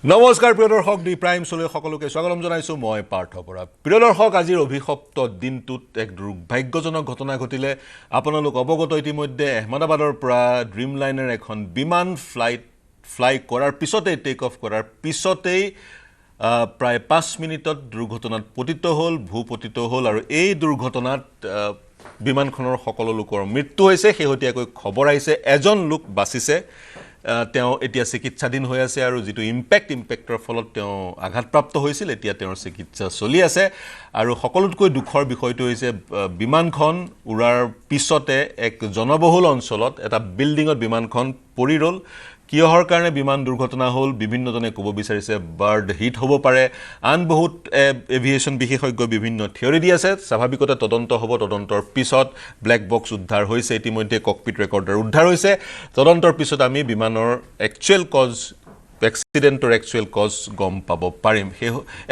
নমস্কাৰ প্ৰিয় দৰ্শক ডি প্ৰাইম চলে সকলোকে স্বাগতম জনাইছো মই পাৰ্থ বৰা প্ৰিয় দৰ্শক আজিৰ অভিশপ্ত দিনটোত এক দুৰ্ভাগ্যজনক ঘটনা ঘটিলে আপোনালোক অৱগত ইতিমধ্যে আহমেদাবাদৰ পৰা ড্ৰিম লাইনাৰ এখন বিমান ফ্লাই কৰাৰ পিছতে টেক অফ কৰাৰ পিছতেই প্ৰায় 5 মিনিটত দুৰ্ঘটনাত পতিত হ'ল ভূপতিত হ'ল আৰু এই দুৰ্ঘটনাত বিমানখনৰ সকলো লোকৰ মৃত্যু হৈছে শেহতীয়াকৈ খবৰ আহিছে এজন লোক বাচিছে তেওঁ এতিয়া চিকিৎসাধীন হৈ আছে আৰু যেটো ইম্পেক্টৰ ফলত তেওঁ আঘাতপ্ৰাপ্ত হৈছিল এতিয়া তেওঁৰ চিকিৎসা চলি আছে আৰু সকলোতকৈ দুখৰ বিষয়টো হৈছে বিমানখন উৰাৰ পিছতে এক জনবহুল অঞ্চলত এটা বিল্ডিঙত বিমানখন পৰি ৰল কিহৰ কাৰণে বিমান দুৰ্ঘটনা হ'ল বিভিন্নজনে ক'ব বিচাৰিছে বাৰ্ড হিট হ'ব পাৰে আন বহুত এভিয়েশন বিশেষজ্ঞ বিভিন্ন থিয়ৰি দি আছে স্বাভাৱিকতে তদন্ত হ'ব তদন্তৰ পিছত ব্ল্যাক বক্স উদ্ধাৰ হৈছে ইতিমধ্যে ককপিট ৰেকৰ্ডাৰ উদ্ধাৰ হৈছে তদন্তৰ পিছত আমি বিমানৰ একচুৱেল কজ এক্সিডেন্টৰ একচুৱেল কজ গম পাব পাৰিম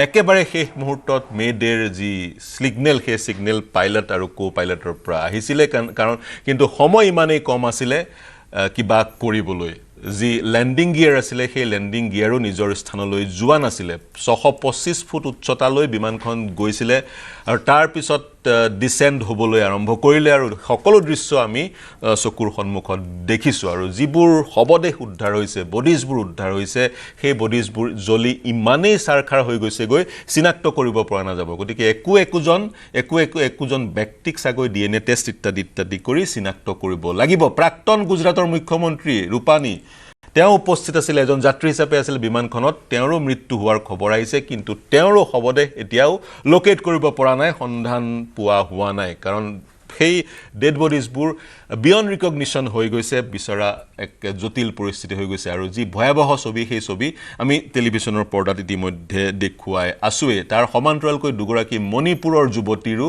একেবাৰে শেষ মুহূৰ্তত মেডেৰ যি সিগনেল সেই সিগনেল পাইলট আৰু কো পাইলটৰ পৰা আহিছিলে কাৰণ কিন্তু সময় ইমানেই কম আছিলে কিবা কৰিবলৈ যি ল্যান্ডিং গিয়াৰ আছিলে সেই ল্যান্ডিং গিয়াৰো নিজৰ স্থানলৈ যোৱা নাছিলে 625 ফুট উচ্চতালৈ বিমানখন গৈছিলে আৰু তাৰ পিছত ডিসেন্ড হ'বলৈ আৰম্ভ কৰিলে আৰু সকলো দৃশ্য আমি চকুৰ সন্মুখত দেখিছো আৰু যিবোৰ শৱদেহ উদ্ধাৰ হৈছে বডিজবোৰ উদ্ধাৰ হৈছে সেই বডিজবোৰ জ্বলি ইমানেই সাৰখাৰ হৈ গৈছে গৈ চিনাক্ত কৰিব পৰা নাযাব গতিকে একোজন ব্যক্তিক সাগৈ ডিএনএ টেষ্ট ইত্যাদি কৰি চিনাক্ত কৰিব লাগিব প্ৰাক্তন গুজৰাটৰ মুখ্যমন্ত্ৰী ৰূপানী তেওঁ উপস্থিত আছিল এজন যাত্ৰী হিচাপে আছিল বিমানখনত তেওঁৰো মৃত্যু হোৱাৰ খবৰ আহিছে কিন্তু তেওঁৰো খবৰদেহ এতিয়াও লোকেট কৰিব পৰা নাই সন্ধান পোৱা হোৱা নাই কাৰণ সেই ডেড বডিজবোৰ বিয়ন্ড ৰিকগনিশন হৈ গৈছে বিচৰা এক জটিল পৰিস্থিতি হৈ গৈছে আৰু যি ভয়াবহ ছবি সেই ছবি আমি টেলিভিছনৰ পৰ্দাত ইতিমধ্যে দেখুৱাই আছোৱে তাৰ সমান্তৰালকৈ দুগৰাকী মণিপুৰৰ যুৱতীৰো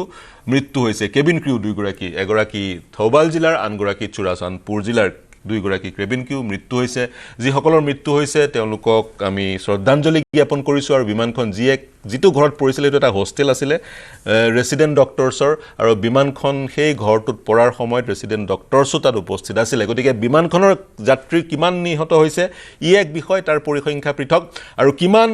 মৃত্যু হৈছে কেবিন ক্ৰিউ দুগৰাকী এগৰাকী থৌবাল জিলাৰ আনগৰাকী চুৰাচান্দপুৰ জিলাৰ দুইগৰাকী কেবিন ক্ৰিউ মৃত্যু হৈছে যিসকলৰ মৃত্যু হৈছে তেওঁলোকক আমি শ্ৰদ্ধাঞ্জলি জ্ঞাপন কৰিছো আৰু বিমানখন যিটো ঘৰত পৰিছিল এটা এটা হোষ্টেল আছিল ৰেসিডেন্ট ডক্টৰছৰ আৰু বিমানখন সেই ঘৰটোত পৰাৰ সময়ত ৰেসিডেন্ট ডক্টৰছও তাত উপস্থিত আছিল গতিকে বিমানখনৰ যাত্ৰী কিমান নিহত হৈছে ই এক বিষয় তাৰ পৰিসংখ্যা পৃথক আৰু কিমান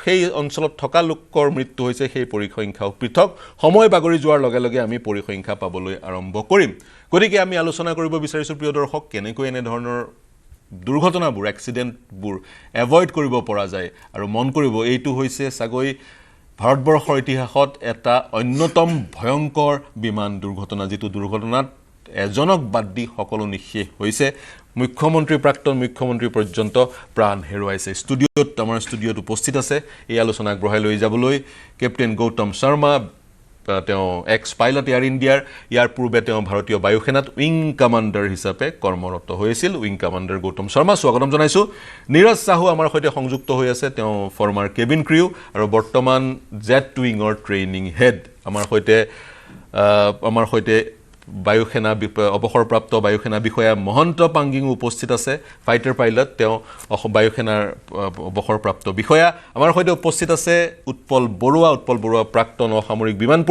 সেই অঞ্চলত থকা লোকৰ মৃত্যু হৈছে সেই পৰিসংখ্যাও পৃথক সময় বাগৰি যোৱাৰ লগে লগে আমি পৰিসংখ্যা পাবলৈ আৰম্ভ কৰিম গতিকে আমি আলোচনা কৰিব বিচাৰিছো প্ৰিয় দৰ্শক কেনেকৈ এনে ধৰণৰ দুৰ্ঘটনাবোৰ এক্সিডেন্টবোৰ এভয়েড কৰিব পৰা যায় আৰু মন কৰিব এইটো হৈছে সাগৈ ভাৰতবৰ্ষৰ ইতিহাসত এটা অন্যতম ভয়ংকৰ বিমান দুৰ্ঘটনা যেটো দুৰ্ঘটনাত এজনক বাদ দি সকলো নিশেষ হৈছে মুখ্যমন্ত্ৰী প্ৰাক্তন মুখ্যমন্ত্ৰী পৰ্যন্ত প্ৰাণ হেৰুৱাইছে আমাৰ ষ্টুডিঅত উপস্থিত আছে এই আলোচনা আগবঢ়াই লৈ যাবলৈ কেপ্টেইন গৌতম শৰ্মা তেওঁ এক্স পাইলট এয়াৰ ইণ্ডিয়াৰ ইয়াৰ পূৰ্বে তেওঁ ভাৰতীয় বায়ুসেনাত উইং কমাণ্ডাৰ হিচাপে কৰ্মৰত হৈছিল উইং কমাণ্ডাৰ গৌতম শৰ্মা স্বাগতম জনাইছো নীৰজ সাহু আমাৰ সৈতে সংযুক্ত হৈ আছে তেওঁ ফৰ্মাৰ কেবিন ক্ৰিউ আৰু বৰ্তমান জেট উইঙৰ ট্ৰেইনিং হেড আমাৰ সৈতে বায়ুসেনা অৱসৰপ্ৰাপ্ত বায়ুসেনা বিষয়া মহন্ত পাংগিং উপস্থিত আছে ফাইটাৰ পাইলট তেওঁ বায়ুসেনাৰ অৱসৰপ্ৰাপ্ত বিষয়া আমাৰ সৈতে উপস্থিত আছে উৎপল বৰুৱা প্ৰাক্তন অসামৰিক বিমান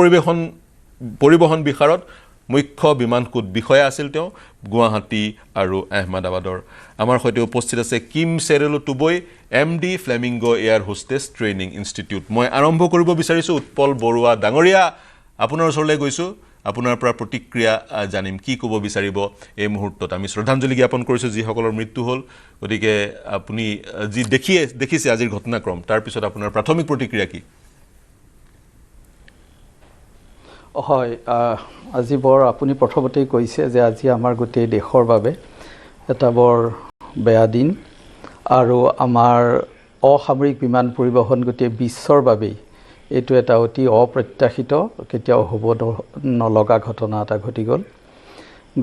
পৰিবহন বিশাৰদ মুখ্য বিমানকোট বিষয়া আছিল তেওঁ গুৱাহাটী আৰু আহমেদাবাদৰ আমাৰ সৈতে উপস্থিত আছে কিম চেৰেলো টুবই MD Flamingo air hostess training institute মই আৰম্ভ কৰিব বিচাৰিছো উৎপল বৰুৱা ডাঙৰীয়া আপোনাৰ ওচৰলৈ গৈছো আপোনাৰ পৰা প্ৰতিক্ৰিয়া জানিম কি ক'ব বিচাৰিব এই মুহূৰ্তত আমি শ্ৰদ্ধাঞ্জলি জ্ঞাপন কৰিছো যিসকলৰ মৃত্যু হ'ল গতিকে আপুনি যি দেখিছে আজিৰ ঘটনাক্ৰম তাৰ পিছত আপোনাৰ প্ৰাথমিক প্ৰতিক্ৰিয়া কি হয় আজি বৰ আপুনি প্ৰথমতেই কৈছে যে আজি আমাৰ গোটেই দেশৰ বাবে এটা বৰ বেয়া দিন আৰু আমাৰ অসামৰিক বিমান পৰিবহণ গোটেই বিশ্বৰ বাবেই এইটো এটা অতি অপ্ৰত্যাশিত কেতিয়াও হ'ব নলগা ঘটনা এটা ঘটি গ'ল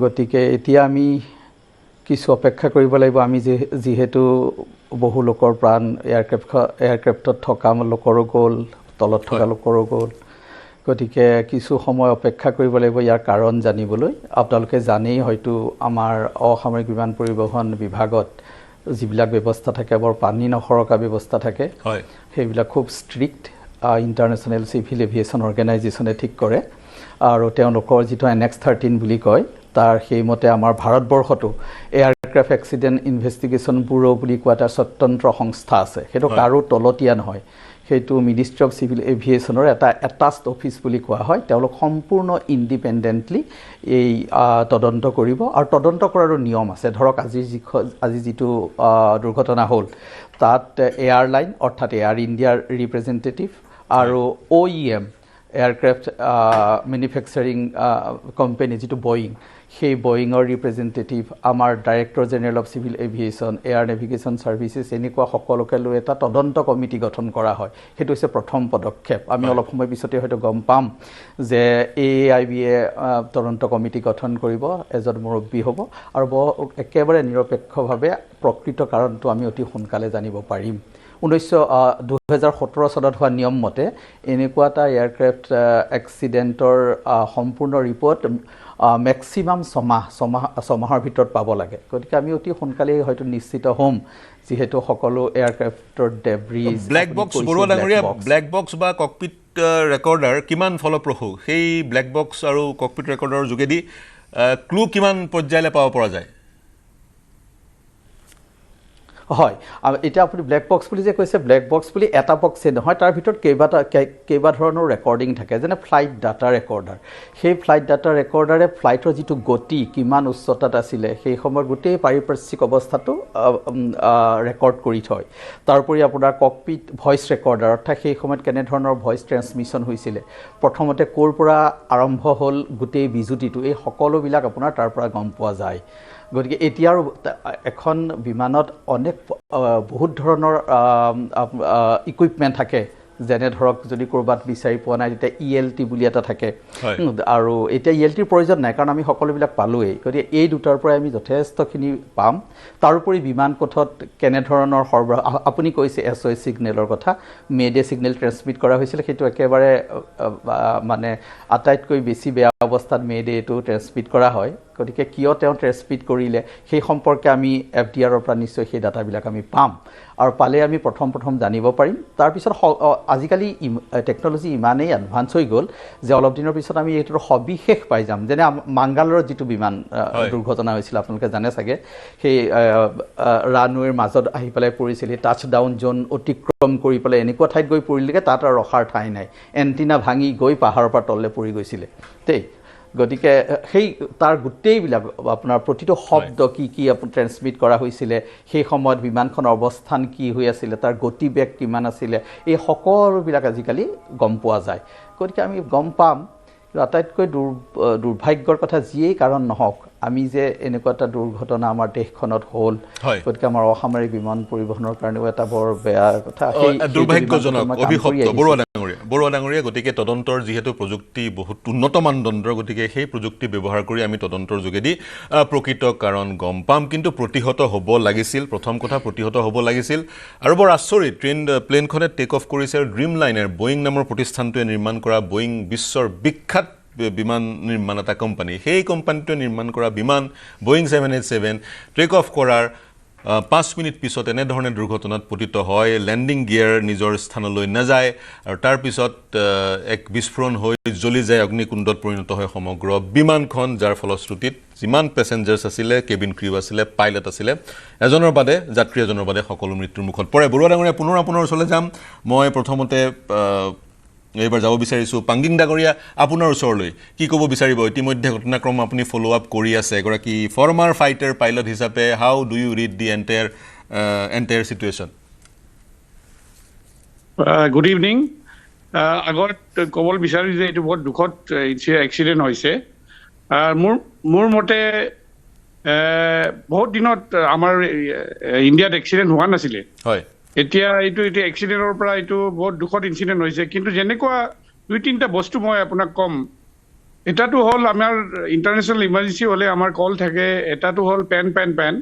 গতিকে এতিয়া আমি কিছু অপেক্ষা কৰিব লাগিব আমি যিহেতু বহু লোকৰ প্ৰাণ এয়াৰক্ৰাফ্টত থকা লোকৰো গ'ল তলত থকা লোকৰো গ'ল গতিকে কিছু সময় অপেক্ষা কৰিব লাগিব ইয়াৰ কাৰণ জানিবলৈ আপোনালোকে জানেই হয়তো আমাৰ অসামৰিক বিমান পৰিবহণ বিভাগত যিবিলাক ব্যৱস্থা থাকে বৰ পানী নসৰকা ব্যৱস্থা থাকে সেইবিলাক খুব ষ্ট্ৰিক্ট ইণ্টাৰনেশ্যনেল চিভিল এভিয়েশ্যন অৰ্গেনাইজেশ্যনে ঠিক কৰে আৰু তেওঁলোকৰ যিটো NX-13 বুলি কয় তাৰ সেইমতে আমাৰ ভাৰতবৰ্ষতো air aircraft accident investigation bureau বুলি কোৱা এটা স্বতন্ত্ৰ সংস্থা আছে সেইটো কাৰো তলতীয়া নহয় সেইটো মিনিষ্ট্ৰি অফ চিভিল এভিয়েশ্যনৰ এটা এটাচড অফিচ বুলি কোৱা হয় তেওঁলোক সম্পূৰ্ণ ইণ্ডিপেণ্ডেণ্টলি এই তদন্ত কৰিব আৰু তদন্ত কৰাৰো নিয়ম আছে ধৰক আজি যিটো দুৰ্ঘটনা হ'ল তাত এয়াৰলাইন অৰ্থাৎ এয়াৰ ইণ্ডিয়াৰ ৰিপ্ৰেজেণ্টেটিভ আৰু OEM এয়াৰক্ৰাফ্ট মেনুফেকচাৰিং কোম্পানী যিটো বয়িং সেই বয়িঙৰ ৰিপ্ৰেজেণ্টেটিভ আমাৰ director general of civil aviation air navigation services এনেকুৱা সকলোকে লৈ এটা তদন্ত কমিটি গঠন কৰা হয় সেইটো হৈছে প্ৰথম পদক্ষেপ আমি অলপ সময় পিছতে হয়তো গম পাম যে AIBয়ে তদন্ত কমিটি গঠন কৰিব এজন মুৰব্বী হ'ব আৰু একেবাৰে নিৰপেক্ষভাৱে প্ৰকৃত কাৰণটো আমি অতি সোনকালে জানিব পাৰিম 2017 চনত হোৱা নিয়ম মতে এনেকুৱা এটা এয়াৰক্ৰাফ্ট এক্সিডেণ্টৰ সম্পূৰ্ণ ৰিপৰ্ট মেক্সিমাম ছমাহৰ ভিতৰত পাব লাগে গতিকে আমি অতি সোনকালে হয়তো নিশ্চিত হ'ম যিহেতু সকলো এয়াৰক্ৰাফ্টৰ ডেব্ৰিজ ব্লেক বক্স বৰুৱা ডাঙৰীয়া ব্লেক বক্স বা ককপিট ৰেকৰ্ডাৰ কিমান ফলপ্ৰসূ সেই ব্লেক বক্স আৰু ককপিট ৰেকৰ্ডাৰৰ যোগেদি ক্লু কিমান পৰ্যায়লৈ পাব পৰা যায় হয় এটা আপুনি ব্লেক বক্স বুলি যে কৈছে ব্লেক বক্স বুলি এটা বক্সে নহয় তাৰ ভিতৰত কেইবা ধৰণৰ ৰেকৰ্ডিং থাকে যেনে ফ্লাইট ডাটা ৰেকৰ্ডাৰ সেই ফ্লাইট ডাটা ৰেকৰ্ডাৰে ফ্লাইটৰ যিটো গতি কিমান উচ্চতাত আছিলে সেই সময়ৰ গোটেই পাৰিপাৰ্শ্বিক অৱস্থাটো ৰেকৰ্ড কৰি থয় তাৰোপৰি আপোনাৰ ককপিট ভইচ ৰেকৰ্ডাৰ অৰ্থাৎ সেই সময়ত কেনেধৰণৰ ভইচ ট্ৰেন্সমিশ্যন হৈছিলে প্ৰথমতে ক'ৰ পৰা আৰম্ভ হ'ল গোটেই বিজুতিটো এই সকলোবিলাক আপোনাৰ তাৰ পৰা গম পোৱা যায় গতিকে এতিয়াৰ এখন বিমানত অনেক বহুত ধৰণৰ ইকুইপমেণ্ট থাকে যেনে ধৰক যদি ক'ৰবাত বিচাৰি পোৱা নাই তেতিয়া ELT বুলি এটা থাকে আৰু এতিয়া ELTৰ প্ৰয়োজন নাই কাৰণ আমি সকলোবিলাক পালোৱেই গতিকে এই দুটাৰ পৰাই আমি যথেষ্টখিনি পাম তাৰোপৰি বিমান পথত কেনেধৰণৰ সৰবৰাহ আপুনি কৈছে SOS ছিগনেলৰ কথা মেডে ছিগনেল ট্ৰেন্সমিট কৰা হৈছিল সেইটো একেবাৰে মানে আটাইতকৈ বেছি বেয়া অৱস্থাত মেডে এইটো ট্ৰেন্সমিট কৰা হয় গতিকে কিয় তেওঁ ট্ৰেন্সমিট কৰিলে সেই সম্পৰ্কে আমি FDRৰ পৰা নিশ্চয় সেই ডাটাবিলাক আমি পাম আৰু পালে আমি প্ৰথম জানিব পাৰিম তাৰপিছত আজিকালি টেকন'লজি ইমানেই এডভান্স হৈ গ'ল যে অলপ দিনৰ পিছত আমি এইটোৰ সবিশেষ পাই যাম যেনে মাংগালোৰৰ যিটো বিমান দুৰ্ঘটনা হৈছিল আপোনালোকে জানে চাগে সেই ৰানৱেৰ মাজত আহি পেলাই পৰিছিল টাচ ডাউন জোন অতিক্ৰম কৰি পেলাই এনেকুৱা ঠাইত গৈ পৰিলেগে তাত আৰু ৰখাৰ ঠাই নাই এণ্টিনা ভাঙি গৈ পাহাৰৰ পৰা তললৈ পৰি গৈছিলে দেই গতিকে সেই তাৰ গোটেইবিলাক আপোনাৰ প্ৰতিটো শব্দ কি আপুনি ট্ৰেন্সমিট কৰা হৈছিলে সেই সময়ত বিমানখনৰ অৱস্থান কি হৈ আছিলে তাৰ গতিবেগ কিমান আছিলে এই সকলোবিলাক আজিকালি গম পোৱা যায় গতিকে আমি গম পাম আটাইতকৈ দুৰ্ভাগ্যৰ কথা যিয়েই কাৰণ নহওক আমি যে এনেকুৱা এটা দুৰ্ঘটনা আমাৰ দেশখনত হ'ল গতিকে আমাৰ অসামৰিক বিমান পৰিবহণৰ কাৰণেও এটা বৰ বেয়া কথা দুৰ্ভাগ্যজনক অভিশপ্ত বৰুৱা ডাঙৰীয়া গতিকে তদন্তৰ যিহেতু প্ৰযুক্তি বহুত উন্নত মানদণ্ডৰ গতিকে সেই প্ৰযুক্তি ব্যৱহাৰ কৰি আমি তদন্তৰ যোগেদি প্ৰকৃত কাৰণ গম পাম কিন্তু প্ৰতিহত হ'ব লাগিছিল প্ৰথম কথা প্ৰতিহত হ'ব লাগিছিল আৰু বৰ আচৰিত প্লেনখনে টেক অফ কৰিছে আৰু ড্ৰিম লাইনাৰ বয়িং নামৰ প্ৰতিষ্ঠানটোৱে নিৰ্মাণ কৰা বয়িং বিশ্বৰ বিখ্যাত বিমান নিৰ্মাণ এটা কোম্পানী সেই কোম্পানীটোৱে নিৰ্মাণ কৰা বিমান বয়িং 787 টেক অফ কৰাৰ 5 মিনিট পিছত এনেধৰণে দুৰ্ঘটনাত পতিত হয় লেণ্ডিং গিয়াৰ নিজৰ স্থানলৈ নাযায় আৰু তাৰ পিছত এক বিস্ফোৰণ হৈ জ্বলি যায় অগ্নিকুণ্ডত পৰিণত হয় সমগ্ৰ বিমানখন যাৰ ফলশ্ৰুতিত যিমান পেছেঞ্জাৰ্ছ আছিলে কেবিন ক্ৰিউ আছিলে পাইলট আছিলে এজনৰ বাদে যাত্ৰী এজনৰ বাদে সকলো মৃত্যুৰ মুখত পৰে বৰুৱা ডাঙৰীয়া পুনৰ আপোনাৰ ওচৰলৈ যাম মই প্ৰথমতে এইবাৰ যাব বিচাৰিছোঁ পাংগিং ডাঙৰীয়া আপোনাৰ ওচৰলৈ কি ক'ব বিচাৰিব ইতিমধ্যে ঘটনাক্ৰম আপুনি ফ'ল' আপ কৰি আছে এগৰাকী ফৰ্মাৰ ফাইটাৰ পাইলট হিচাপে how do you read the entire situation good evening আগত ক'ব বিচাৰোঁ যে এইটো বহুত দুখত এক্সিডেণ্ট হৈছে মোৰ মতে বহুত দিনত আমাৰ ইণ্ডিয়াত এক্সিডেণ্ট হোৱা নাছিলে হয় এতিয়া এক্সিডেণ্টৰ পৰা এইটো বহুত দুখদ ইনচিডেণ্ট হৈছে কিন্তু যেনেকুৱা 2-3টা বস্তু মই আপোনাক ক'ম এটাটো হ'ল আমাৰ ইণ্টাৰনেশ্যনেল ইমাৰ্জেঞ্চি হ'লে আমাৰ কল থাকে এটাটো হ'ল পেন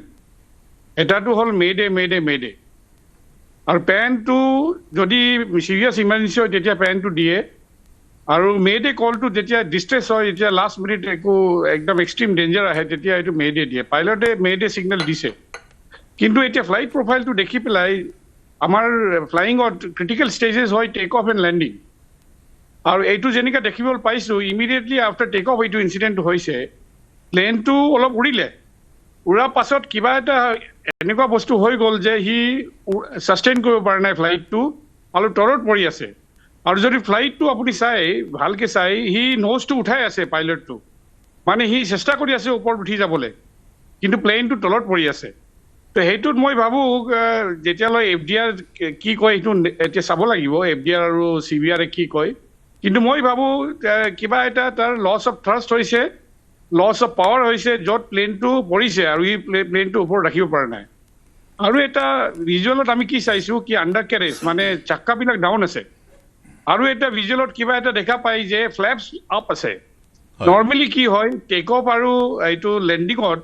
এটাটো হ'ল মেডে আৰু পেনটো যদি চিৰিয়াছ ইমাৰ্জেঞ্চি হয় তেতিয়া পেনটো দিয়ে আৰু মেডে কলটো যেতিয়া ডিষ্ট্ৰেছ হয় যেতিয়া লাষ্ট মিনিট একদম এক্সট্ৰিম ডেঞ্জাৰ আহে তেতিয়া এইটো মেডে দিয়ে পাইলটে মেডে ছিগনেল দিছে কিন্তু এতিয়া ফ্লাইট প্ৰফাইলটো দেখি পেলাই আমাৰ ফ্লাইঙত ক্ৰিটিকেল ষ্টেজেছ হয় টেক অফ এণ্ড লেণ্ডিং আৰু এইটো যেনেকৈ দেখিবলৈ পাইছোঁ ইমিডিয়েটলি আফটাৰ টেক অফ এইটো ইনচিডেণ্টটো হৈছে প্লেনটো অলপ উৰা পাছত কিবা এটা এনেকুৱা বস্তু হৈ গ'ল যে সি সাস্টেইন কৰিব পৰা নাই ফ্লাইটটো আৰু তলত পৰি আছে আৰু যদি ফ্লাইটটো আপুনি চাই ভালকে চাই সি নোজটো উঠাই আছে পাইলটটো মানে সি চেষ্টা কৰি আছে ওপৰত উঠি যাবলৈ কিন্তু প্লেনটো তলত পৰি আছে তো সেইটোত মই ভাবো যেতিয়ালৈ এফডিআৰ কি কয় এইটো এতিয়া চাব লাগিব এফডিআৰ আৰু চিবিআৰে কি কয় কিন্তু মই ভাবো কিবা এটা তাৰ লছ অফ থ্ৰাষ্ট হৈছে লছ অফ পাৱাৰ হৈছে য'ত প্লেনটো পৰিছে আৰু এই প্লেনটো ওপৰত ৰাখিব পৰা নাই আৰু এটা ভিজুৱেলত আমি কি চাইছো কি আণ্ডাৰ কেৰেজ মানে চাক্কাবিলাক ডাউন আছে আৰু এটা ভিজুৱেলত কিবা এটা দেখা পাই যে ফ্লেপছ আপ আছে নৰ্মেলি কি হয় টেক অফ আৰু এইটো লেণ্ডিঙত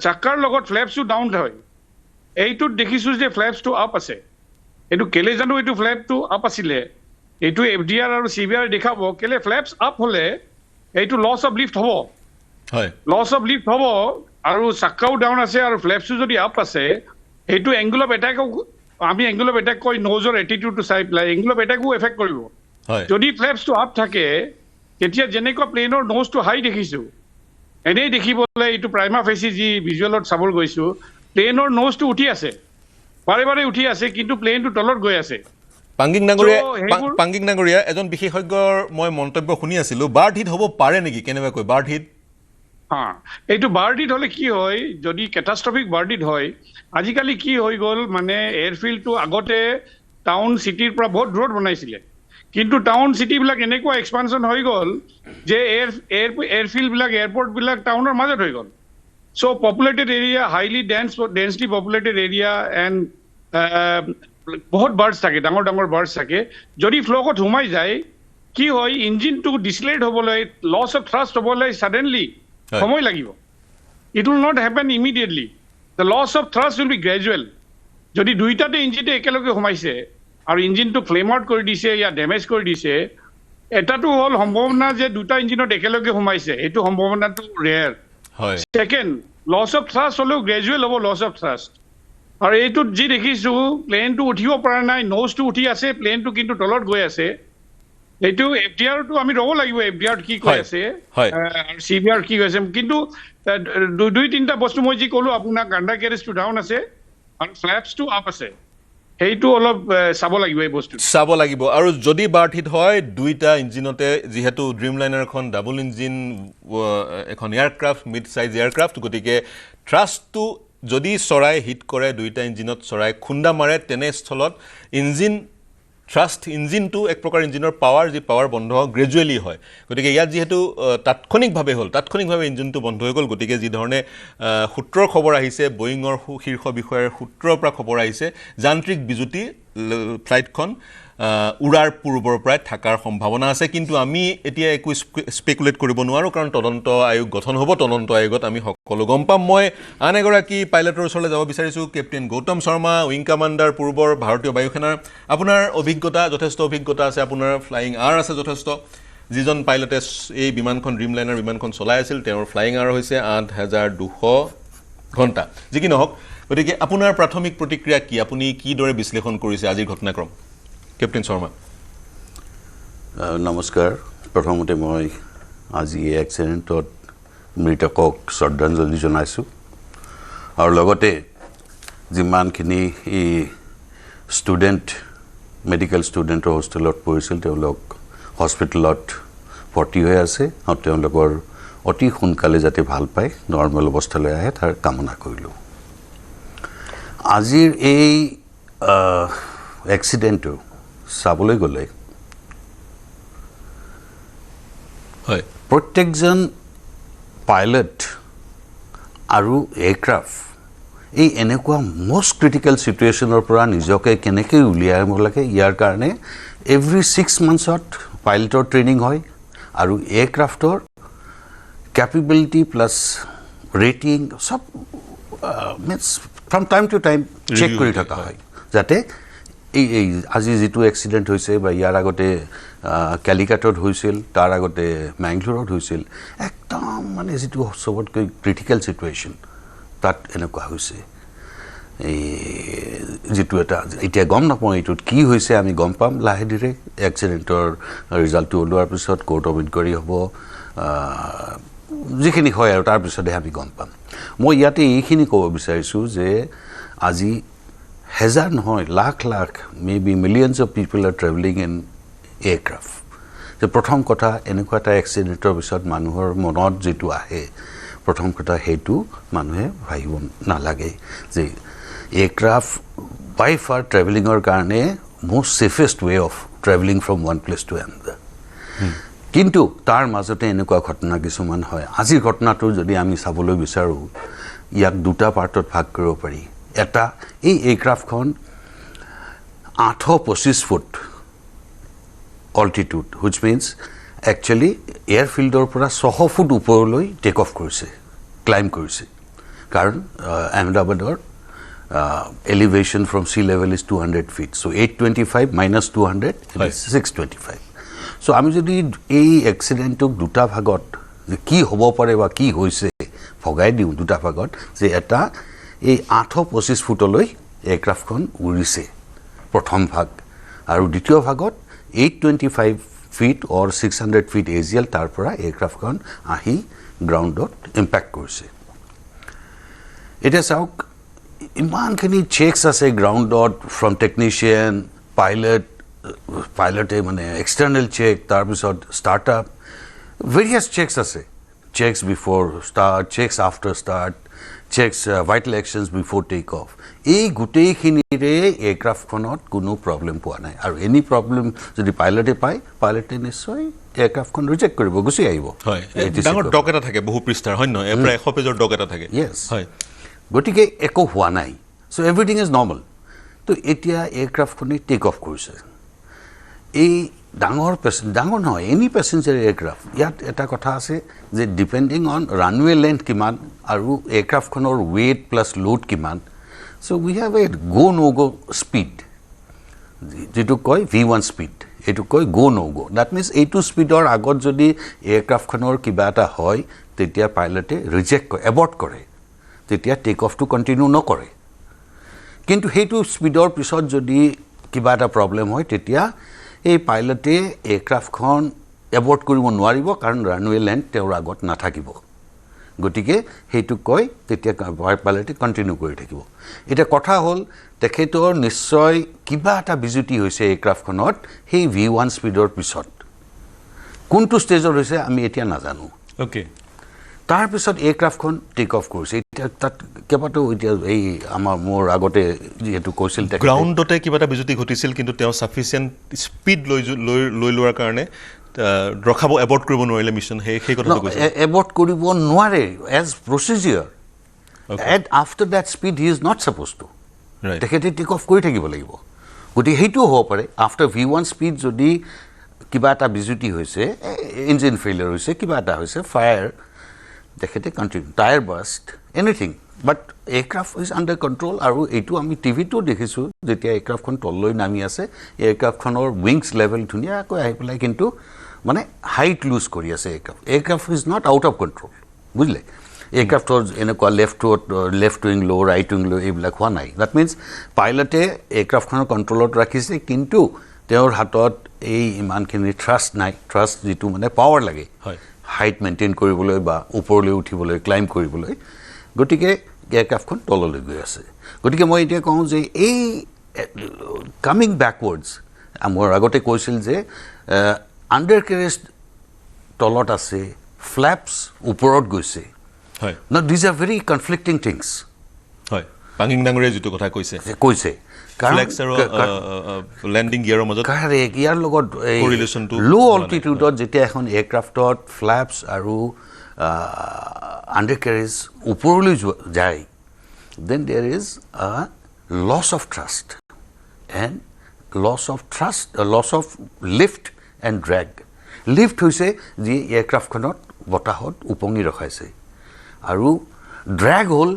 চাক্কাৰ লগত ফ্লেপছটো ডাউন হয় এইটোত দেখিছো যে ফ্লেপছটো আপ আছে এইটো কেলে জানো এইটো ফ্লেপটো আপ আছিলে এইটো এফডিআৰ আৰু চিবিআৰ দেখাব কেলে ফ্লেপছ আপ হলে এইটো লছ অফ লিফ্ট হ'ব লছ অফ লিফ্ট হ'ব আৰু চাক্কাও ডাউন আছে আৰু ফ্লেপছটো যদি আপ আছে সেইটো এংগুল অফ এটাক আমি এংগুল অফ এটাক কয় নোজৰ এটিটিউডটো চাই পেলাই এংগুল অফ এটাকো এফেক্ট কৰিব যদি ফ্লেপছটো আপ থাকে তেতিয়া যেনেকুৱা প্লেনৰ নোজটো হাই দেখিছো এনেই দেখিবলৈ এইটো প্ৰাইমা ফেচি যি ভিজুৱেলত চাবলৈ গৈছো প্লেনৰ নোজটো উঠি আছে বাৰে বাৰে উঠি আছে কিন্তু প্লেনটো তলত গৈ আছে পাংগিং নাগৰীয়া এজন বিশেষজ্ঞৰ মই মন্তব্য শুনি আছিলো বাৰ্ড হিট হ'ব পাৰে নেকি কেনেবাকৈ বাৰ্ড হিট এইটো বাৰ্ড হিট হ'লে কি হয় যদি কেটাষ্ট্ৰফিক বাৰ্ড হিট হয় আজিকালি কি হৈ গ'ল মানে এয়াৰফিল্ডটো আগতে টাউন চিটিৰ পৰা বহুত দূৰত বনাইছিলে কিন্তু টাউন চিটিবিলাক এনেকুৱা এক্সপানশ্যন হৈ গ'ল যে এয়াৰফিল্ডবিলাক এয়াৰপৰ্টবিলাক টাউনৰ মাজত হৈ গ'ল so' populated area highly densely populated area and বহুত বাৰ্ডছ থাকে ডাঙৰ ডাঙৰ বাৰ্ডছ থাকে যদি ফ্ল'কত সোমাই যায় কি হয় ইঞ্জিনটো ডিছলেট হ'বলৈ লছ অফ থ্ৰাষ্ট হ'বলৈ ছাডেনলি সময় লাগিব it will not happen immediately the loss of thrust will be gradual যদি দুইটাতে ইঞ্জিনটো একেলগে সোমাইছে আৰু ইঞ্জিনটো ফ্লেম আউট কৰি দিছে ইয়া ডেমেজ কৰি দিছে এটাটো হ'ল সম্ভাৱনা যে দুটা ইঞ্জিনত একেলগে সোমাইছে এইটো সম্ভাৱনাটো rare second loss of thrust হ'লেও গ্ৰেজুৱেল হ'ব লছ অফ থ্ৰাষ্ট আৰু এইটোত যি দেখিছো প্লেনটো উঠিব পৰা নাই নোজটো উঠি আছে প্লেনটো কিন্তু তলত গৈ আছে এইটো এফডিআৰটো আমি ৰ'ব লাগিব এফডিআৰ কি কৈ আছে আৰু চিবিআৰ কি কৈছে কিন্তু দুই তিনিটা বস্তু মই যি ক'লো আপোনাক আণ্ডাৰ কেৰেজটো ডাউন আছে আৰু ফ্লেপছটো আপ আছে সেইটো অলপ চাব লাগিব এই বস্তু চাব লাগিব আৰু যদি বাৰ্ড হিট হয় দুইটা ইঞ্জিনতে যিহেতু ড্ৰিম লাইনাৰখন ডাবল ইঞ্জিন এখন এয়াৰক্ৰাফ্ট মিড চাইজ এয়াৰক্ৰাফ্ট গতিকে থ্ৰাষ্টটো যদি চৰাই হিট কৰে দুইটা ইঞ্জিনত চৰাই খুন্দা মাৰে তেনেস্থলত ইঞ্জিনটো এক প্ৰকাৰ ইঞ্জিনৰ পাৱাৰ যি পাৱাৰ বন্ধ গ্ৰেজুৱেলি হয় গতিকে ইয়াত যিহেতু তাৎক্ষণিকভাৱে ইঞ্জিনটো বন্ধ হৈ গ'ল গতিকে যিধৰণে সূত্ৰৰ খবৰ আহিছে বয়িঙৰ শীৰ্ষ বিষয়াৰ সূত্ৰৰ পৰা খবৰ আহিছে যান্ত্ৰিক বিজুতি ফ্লাইটখন উৰাৰ পূৰ্বৰ পৰাই থকাৰ সম্ভাৱনা আছে কিন্তু আমি এতিয়া একো স্পেকুলেট কৰিব নোৱাৰোঁ কাৰণ তদন্ত আয়োগ গঠন হ'ব তদন্ত আয়োগত আমি সকলো গম পাম মই আন এগৰাকী পাইলটৰ ওচৰলৈ যাব বিচাৰিছোঁ captain Gautam Sharma wing commander পূৰ্বৰ ভাৰতীয় বায়ুসেনাৰ আপোনাৰ যথেষ্ট অভিজ্ঞতা আছে আপোনাৰ ফ্লাইং আৰ আছে যথেষ্ট যিজন পাইলটে এই বিমানখন ড্ৰিম লাইনাৰ বিমানখন চলাই আছিল তেওঁৰ ফ্লাইং আৰ হৈছে ৮,২০০ ঘণ্টা যি কি নহওক গতিকে আপোনাৰ প্ৰাথমিক প্ৰতিক্ৰিয়া কি আপুনি কিদৰে বিশ্লেষণ কৰিছে আজিৰ ঘটনাক্ৰম কেপ্টেইন শৰ্মা নমস্কাৰ প্ৰথমতে মই আজি এই এক্সিডেণ্টত মৃতকক শ্ৰদ্ধাঞ্জলি জনাইছোঁ আৰু লগতে যিমানখিনি এই ষ্টুডেণ্ট মেডিকেল ষ্টুডেণ্টৰ হোষ্টেলত পৰিছিল তেওঁলোক হস্পিটেলত ভৰ্তি হৈ আছে আৰু তেওঁলোকৰ অতি সোনকালে যাতে ভাল পায় নৰ্মেল অৱস্থালৈ আহে তাৰ কামনা কৰিলোঁ আজিৰ এই এক্সিডেণ্টটো চাবলৈ গ'লে প্ৰত্যেকজন পাইলট আৰু এয়াৰক্ৰাফ্ট এই এনেকুৱা মষ্ট ক্ৰিটিকেল চিটুৱেশ্যনৰ পৰা নিজকে কেনেকৈ উলিয়াই আনিব লাগে ইয়াৰ কাৰণে এভৰি 6 মান্থছত পাইলটৰ ট্ৰেইনিং হয় আৰু এয়াৰক্ৰাফ্টৰ কেপেবিলিটি প্লাছ ৰেটিং চব means from time to time check কৰি থকা হয় যাতে এই আজি যিটো এক্সিডেণ্ট হৈছে বা ইয়াৰ আগতে কেলিকাটত হৈছিল তাৰ আগতে মেংগলোৰত হৈছিল একদম মানে যিটো চবতকৈ ক্ৰিটিকেল চিটুৱেশ্যন তাত এনেকুৱা হৈছে এই যিটো এটা এতিয়া গম নাপাওঁ এইটোত কি হৈছে আমি গম পাম লাহে ধীৰে এক্সিডেণ্টৰ ৰিজাল্টটো ওলোৱাৰ পিছত কোৰ্ট অফ ইনকুৱাৰী হ'ব যিখিনি হয় আৰু তাৰপিছতহে আমি গম পাম মই ইয়াতে এইখিনি ক'ব বিচাৰিছোঁ যে আজি হেজাৰ নহয় lakh lakh maybe millions of people R travelling in aircraft যে প্ৰথম কথা এনেকুৱা এটা এক্সিডেণ্টৰ পিছত মানুহৰ মনত যিটো আহে প্ৰথম কথা সেইটো মানুহে ভাবিব নালাগে যে এয়াৰক্ৰাফ্ট বাই ফাৰ ট্ৰেভেলিঙৰ কাৰণে most safest way of traveling from one place to another. কিন্তু তাৰ মাজতে এনেকুৱা ঘটনা কিছুমান হয় আজিৰ ঘটনাটো যদি আমি চাবলৈ বিচাৰোঁ ইয়াক দুটা পাৰ্টত ভাগ কৰিব পাৰি এটা এই এয়াৰক্ৰাফ্টখন 825 foot altitude which means actually এয়াৰফিল্ডৰ পৰা 600 ফুট ওপৰলৈ টেক অফ কৰিছে ক্লাইম্ব কৰিছে কাৰণ আহমেদাবাদৰ elevation from sea level is 200 feet. So 825 minus 200 is 625. So আমি যদি এই এক্সিডেণ্টক দুটা ভাগত যে কি হ'ব পাৰে বা কি হৈছে ভগাই দিওঁ দুটা ভাগত যে এটা এই 825 ফুটলৈ এয়াৰক্ৰাফ্টখন উৰিছে প্ৰথম ভাগ আৰু দ্বিতীয় ভাগত 825 ফিট অৰ 600 ফিট এজিএল তাৰ পৰা এয়াৰক্ৰাফ্টখন আহি গ্ৰাউণ্ডত ইম্পেক্ট কৰিছে এতিয়া চাওক ইমানখিনি চেকছ আছে গ্ৰাউণ্ডত ফ্ৰম টেকনিচিয়ান পাইলটে মানে এক্সটাৰ্নেল চেক তাৰপিছত ষ্টাৰ্টআপ ভেৰিয়াছ চেকছ আছে checks before start checks after start checks vital actions before take off এই গোটেইখিনিৰে এয়াৰক্ৰাফ্টখনত কোনো প্ৰব্লেম পোৱা নাই আৰু এনি প্ৰব্লেম যদি পাইলটে পায় পাইলটে নিশ্চয় এয়াৰক্ৰাফ্টখন ৰিজেক্ট কৰিব গুচি আহিব হয় ডাঙৰ ডক এটা থাকে বহু পৃষ্ঠাৰ হয় নহয় প্ৰায় 100 পেজৰ ডক এটা থাকে য়েছ হয় গতিকে একো হোৱা নাই চ' এভৰিথিং ইজ নৰ্মেল তো এতিয়া এয়াৰক্ৰাফ্টখনে টেক অফ কৰিছে এই ডাঙৰ নহয় এনি পেচেঞ্জাৰ এয়াৰক্ৰাফ্ট ইয়াত এটা কথা আছে যে ডিপেণ্ডিং অন ৰানৱে লেন্থ কিমান আৰু এয়াৰক্ৰাফ্টখনৰ ৱেইট প্লাছ লোড কিমান চ' উই হেভ এ ন' গ' স্পীড যিটো কয় V1 স্পীড এইটো কয় ন' গ' ডেট মিনছ এইটো স্পীডৰ আগত যদি এয়াৰক্ৰাফ্টখনৰ কিবা এটা হয় তেতিয়া পাইলটে ৰিজেক্ট কৰে এবৰ্ট কৰে তেতিয়া টেক অফটো কণ্টিনিউ নকৰে কিন্তু সেইটো স্পীডৰ পিছত যদি কিবা এটা প্ৰব্লেম হয় তেতিয়া এই পাইলটে এয়াৰক্ৰাফ্টখন এবৰ্ট কৰিব নোৱাৰিব কাৰণ ৰানৱে লেন্থ তেওঁৰ আগত নাথাকিব গতিকে সেইটো কয় তেতিয়া পাইলটে কণ্টিনিউ কৰি থাকিব এতিয়া কথা হ'ল তেখেতৰ নিশ্চয় কিবা এটা বিজুতি হৈছে এয়াৰক্ৰাফ্টখনত সেই V1 স্পীডৰ পিছত কোনটো ষ্টেজত হৈছে আমি এতিয়া নাজানো অ'কে তাৰপিছত এয়াৰক্ৰাফ্টখন টেক অফ কৰিছে এতিয়া তাত কেইবাটাও এতিয়া এই মোৰ আগতে যিহেতু কৈছিল গ্ৰাউণ্ডতে কিবা এটা বিজুতি ঘটিছিল কিন্তু তেওঁ ছাফিচিয়েণ্ট স্পীড লৈ লোৱাৰ কাৰণে ৰখাব এবৰ্ট কৰিব নোৱাৰিলে মিছন সেই কথাটো কৈছে এবৰ্ট কৰিব নোৱাৰে as procedure and after that speed he is not supposed to তেখেতে টেক অফ কৰি থাকিব লাগিব গতিকে সেইটোও হ'ব পাৰে আফটাৰ V1 স্পীড যদি কিবা এটা বিজুতি হৈছে ইঞ্জিন ফেইলিয়াৰ হৈছে কিবা এটা হৈছে ফায়াৰ তেখেতে continue tyre burst anything but aircraft is under control আৰু এইটো আমি টিভিটো দেখিছোঁ যেতিয়া এয়াৰক্ৰাফ্টখন তললৈ নামি আছে এয়াৰক্ৰাফ্টখনৰ উইংছ লেভেল ধুনীয়াকৈ আহি পেলাই কিন্তু মানে হাইট লুজ কৰি আছে aircraft is not out of control বুজিলে এয়াৰক্ৰাফ্টৰ এনেকুৱা লেফ্ট উইং ল' ৰাইট উইং ল' এইবিলাক হোৱা নাই দেট মিনছ পাইলটে এয়াৰক্ৰাফ্টখনৰ কণ্ট্ৰলত ৰাখিছে কিন্তু তেওঁৰ হাতত এই ইমানখিনি থ্ৰাষ্ট নাই থ্ৰাষ্ট যিটো মানে পাৱাৰ লাগে হয় হাইট মেইনটেইন কৰিবলৈ বা ওপৰলৈ উঠিবলৈ ক্লাইম্ব কৰিবলৈ গতিকে এয়াৰক্ৰাফ্টখন তললৈ গৈ আছে গতিকে মই এতিয়া কওঁ যে এই কামিং বেকৱাৰ্ডছ মোৰ আগতে কৈছিল যে আণ্ডাৰ কেৰেজ তলত আছে ফ্লেপছ ওপৰত গৈছে হয় ন these are very conflicting things হয় পাঙিং ডাঙৰীয়াই যিটো কথা কৈছে ফ্লেক্স আৰু লেণ্ডিং গিয়াৰৰ মাজত ইয়াৰ লগত ল' অল্টিটিউডত যেতিয়া এখন এয়াৰক্ৰাফ্টত ফ্লেপছ আৰু আণ্ডাৰ কেৰেজ ওপৰলৈ যায় then there is a loss of thrust and loss of lift and drag lift হৈছে যি এয়াৰক্ৰাফ্টখনত বতাহত উপঙি ৰখাইছে আৰু ড্ৰেগ হ'ল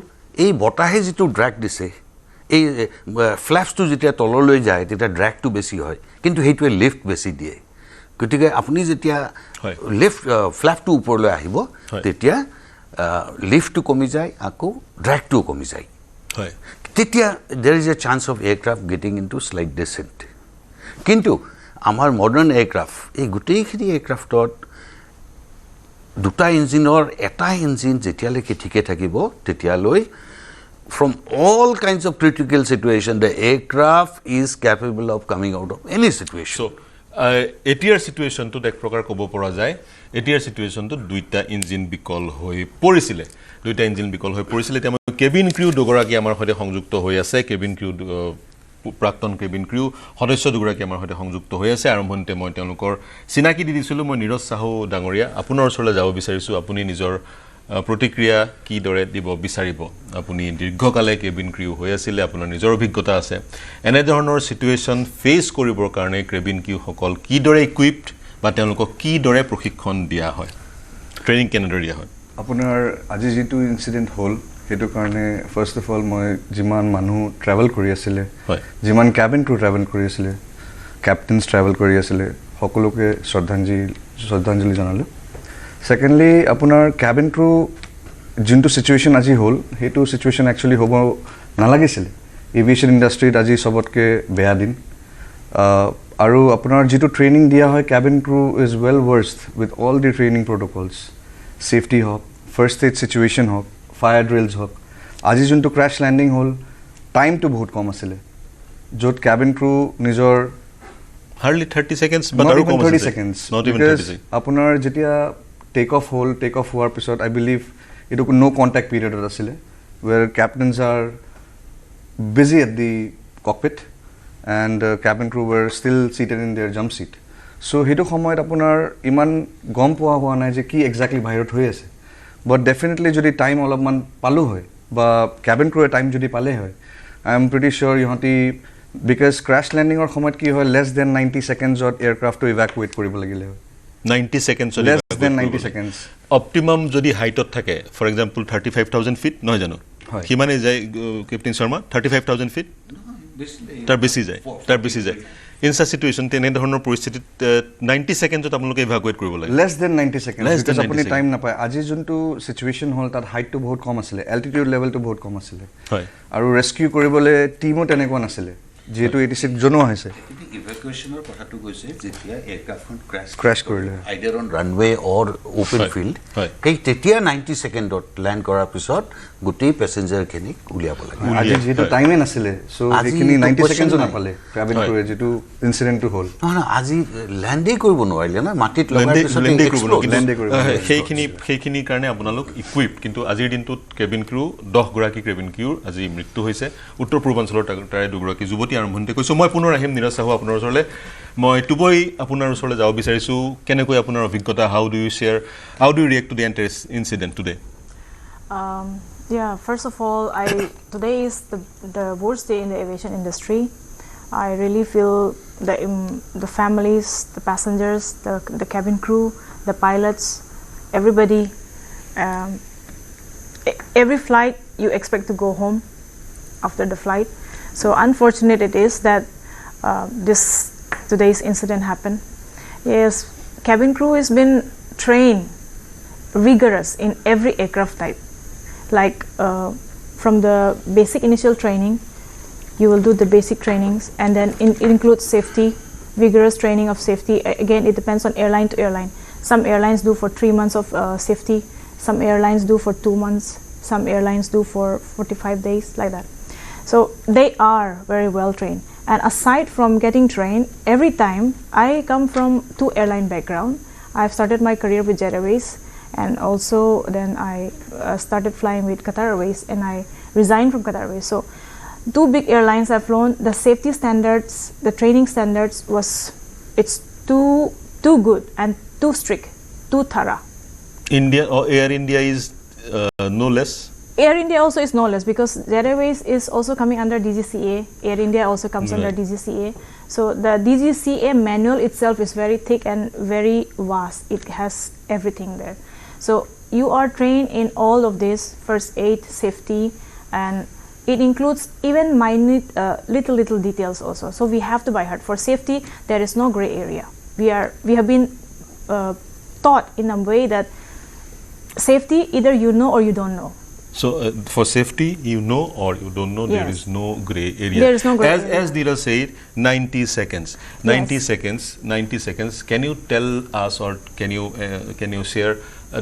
এই বতাহে যিটো ড্ৰেগ দিছে এই ফ্লেপছটো যেতিয়া তললৈ যায় তেতিয়া ড্ৰেগটো বেছি হয় কিন্তু সেইটোৱে লিফ্ট বেছি দিয়ে গতিকে আপুনি যেতিয়া ফ্লেপটো ওপৰলৈ আহিব তেতিয়া লিফ্টটো কমি যায় আকৌ ড্ৰেগটোও কমি যায় তেতিয়া there is a chance of aircraft getting into slight descent কিন্তু আমাৰ মডাৰ্ণ এয়াৰক্ৰাফ্ট এই গোটেইখিনি এয়াৰক্ৰাফ্টত দুটা ইঞ্জিনৰ এটা ইঞ্জিন যেতিয়ালৈকে ঠিকে থাকিব তেতিয়ালৈ from all kinds of critical situation the aircraft is capable of coming out of any situation. So এটিয়াৰ সিচুৱেশ্যনটো এক প্ৰকাৰ ক'ব পৰা যায় এটিয়াৰ সিচুৱেশ্যনটো দুইটা ইঞ্জিন বিকল হৈ পৰিছিলে এতিয়া মই কেবিন ক্ৰিউ দুগৰাকী আমাৰ সৈতে সংযুক্ত হৈ আছে কেবিন ক্ৰিউ প্ৰাক্তন কেবিন ক্ৰিউ সদস্য দুগৰাকী আমাৰ সৈতে সংযুক্ত হৈ আছে আৰম্ভণিতে মই তেওঁলোকৰ চিনাকি দি দিছিলোঁ মই নীৰজ সাহু ডাঙৰীয়া আপোনাৰ ওচৰলৈ যাব বিচাৰিছোঁ আপুনি নিজৰ প্ৰতিক্ৰিয়া কি দৰে দিব বিচাৰিব আপুনি দীৰ্ঘকালে কেবিন ক্ৰিউ হৈ আছিল আপোনাৰ নিজৰ অভিজ্ঞতা আছে এনে ধৰণৰ সিচুৱেশ্যন ফেচ কৰিবৰ কাৰণে কেবিন ক্ৰিউ সকল কি দৰে ইকুইপড বা তেওঁলোকক কি দৰে প্ৰশিক্ষণ দিয়া হয় ট্ৰেইনিং কেনেদৰে দিয়া হয় আপোনাৰ আজি যেটো ইনসিডেন্ট হল হেতু কাৰণে ফাৰ্স্ট অফ অল মই যিমান মানুহ ট্ৰেভেল কৰি আছিল যিমান কেবিন ক্ৰু ট্ৰেভেল কৰি আছিল ক্যাপ্টেনছ ট্ৰেভেল কৰি আছিল সকলোকে শ্ৰদ্ধাঞ্জলি জনালো সেকেন্ডলি আপোনাৰ কেবিন ক্ৰু যোনটো সিচুৱেশ্যন আজি হল হেতু সিচুৱেশ্যন একচুয়ালি হ'ব নালাগিছিল এভিয়েশন ইন্ডাস্ট্ৰিত আজি সবতকে বেয়া দিন আৰু আপোনাৰ যেটো ট্ৰেইনিং দিয়া হয় cabin crew is well versed with all the training protocols safety হক ফাৰ্স্ট এড সিচুৱেশ্যন হক ফায়াৰ ড্ৰিলছ হক আজি যোনটো ক্ৰাশ ল্যান্ডিং হল টাইমটো বহুত কম আছিল য'ত কেবিন ক্ৰু নিজৰ hardly 30 seconds but not আৰু even কম 30 আছে seconds not even 30 seconds আপোনাৰ যেতিয়া টেক অফ হোৱাৰ পিছত I believe it was no contact period asile where captains are busy at the cockpit and cabin crew were still seated in their jump seat so hetu samoyat apunar iman gom poa hoa nai je ki exactly bahirot hoy ase but definitely jodi time olopman palu hoy ba cabin crew time jodi pale hoy I am pretty sure yohati because crash landing or samoyat ki hoy less than 90 seconds or aircraft to evacuate koribo lagile hoy 90 seconds less than 90 seconds optimum jodi height ot thake for example 35000 feet noy jano kimane jay captain sharma 35000 feet tar besi jay in such situation tene dhoroner poristhitit 90 seconds ot apnaloke evacuate koribo lage less than 90 seconds because apuni time na pae aji juntu situation hol tar height to bahut kom asile altitude level to bahut kom asile hoy aru rescue koribole team ot enekon asile যেটো 86 জনো হৈছে ইভাকুয়েশনৰ কথাটো কৈছে যেতিয়া এয়াৰক্ৰাফ্টখন crash কৰিলে either on runway or open field সেই তেতিয়া 90 সেকেন্ডত ল্যান্ড কৰাৰ পিছত গোটেই প্যাসেঞ্জাৰখিনিক উলিয়াব লাগে আজি যেটো টাইমে নাছিলে সো এইখিনি 90 সেকেন্ডো নাপালে কেবিন ক্ৰুৱে যেটো ইনসিডেন্টটো হল না আজি ল্যান্ডে কৰিব নোৱাৰিলে না মাটিত লগাৰ পিছত ল্যান্ডে কৰিব সেইখিনি কাৰণে আপোনালোক ইকুইপড কিন্তু আজিৰ দিনটোত কেবিন ক্ৰু 10 গৰাকী কেবিন ক্ৰুৰ আজি মৃত্যু হৈছে উত্তৰ পূৰ্বাঞ্চলৰ তাৰে দুগৰাকী যুৱতী আৰম্ভণিতে কৈছো মই পুনৰ আহিম নীৰজ সাহু আপোনাৰ ওচৰলৈ মই টুবই আপোনাৰ ওচৰলৈ যাব বিচাৰিছো কেনেকৈ আপোনাৰ অভিজ্ঞতা how do you react to the entire incident today yeah first of all today is the worst day in the aviation industry I really feel the families the passengers the cabin crew the pilots everybody every flight you expect to go home after the flight so unfortunate it is that today's incident happened. Yes, cabin crew has been trained rigorous in every aircraft type. Like from the basic initial training, you will do the basic trainings, and then it includes safety, vigorous training of safety. Again, it depends on airline to airline. Some airlines do for 3 months of safety. Some airlines do for 2 months. Some airlines do for 45 days, like that. So they are very well trained. And aside from getting trained, every time I come from 2 airline background. I've started my career with Jet Airways, and also then I started flying with Qatar Airways, and I resigned from Qatar Airways. So 2 big airlines I've flown. The safety standards, the training standards it's too good and too strict, too thorough. Air India is no less. Air India also is no less because Jet Airways is also coming under DGCA. Air India also comes under DGCA. So the DGCA manual itself is very thick and very vast. It has everything there. So you are trained in all of this, first aid, safety, and it includes even minute little details also. So we have to by heart. For safety, there is no gray area. We have been taught in a way that safety either you know or you don't know. So for safety, you know or you don't know, there Yes. is no gray area. There is no gray area. As Dheeraj said, 90 seconds. 90 seconds. 90 seconds. Can you tell us or can you share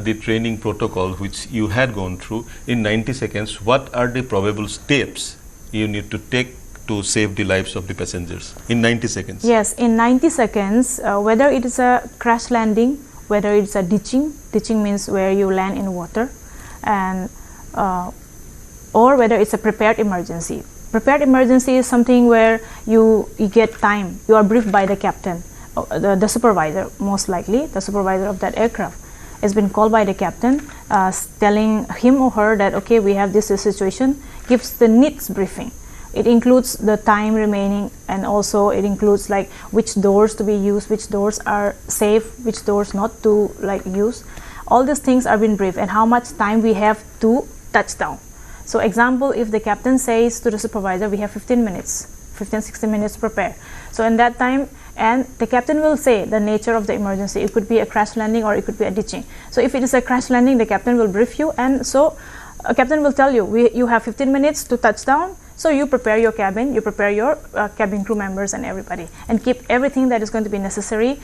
the training protocol which you had gone through in 90 seconds? What are the probable steps you need to take to save the lives of the passengers in 90 seconds? Yes, in 90 seconds, whether it is a crash landing, whether it's a ditching means where you land in water, and or whether it's a prepared emergency. Prepared emergency is something where you get time. You are briefed by the captain, the supervisor, most likely the supervisor of that aircraft has been called by the captain, telling him or her that okay, we have this situation, gives the needs briefing. It includes the time remaining, and also it includes like which doors to be used, which doors are safe, which doors not to like use. All these things are being briefed, and how much time we have to touch down. So example, if the captain says to the supervisor, we have 15 minutes, 15-16 minutes to prepare. So in that time, and the captain will say the nature of the emergency. It could be a crash landing or it could be a ditching. So if it is a crash landing, the captain will brief you, and so a captain will tell you, you have 15 minutes to touch down. So you prepare your cabin, you prepare your cabin crew members and everybody, and keep everything that is going to be necessary,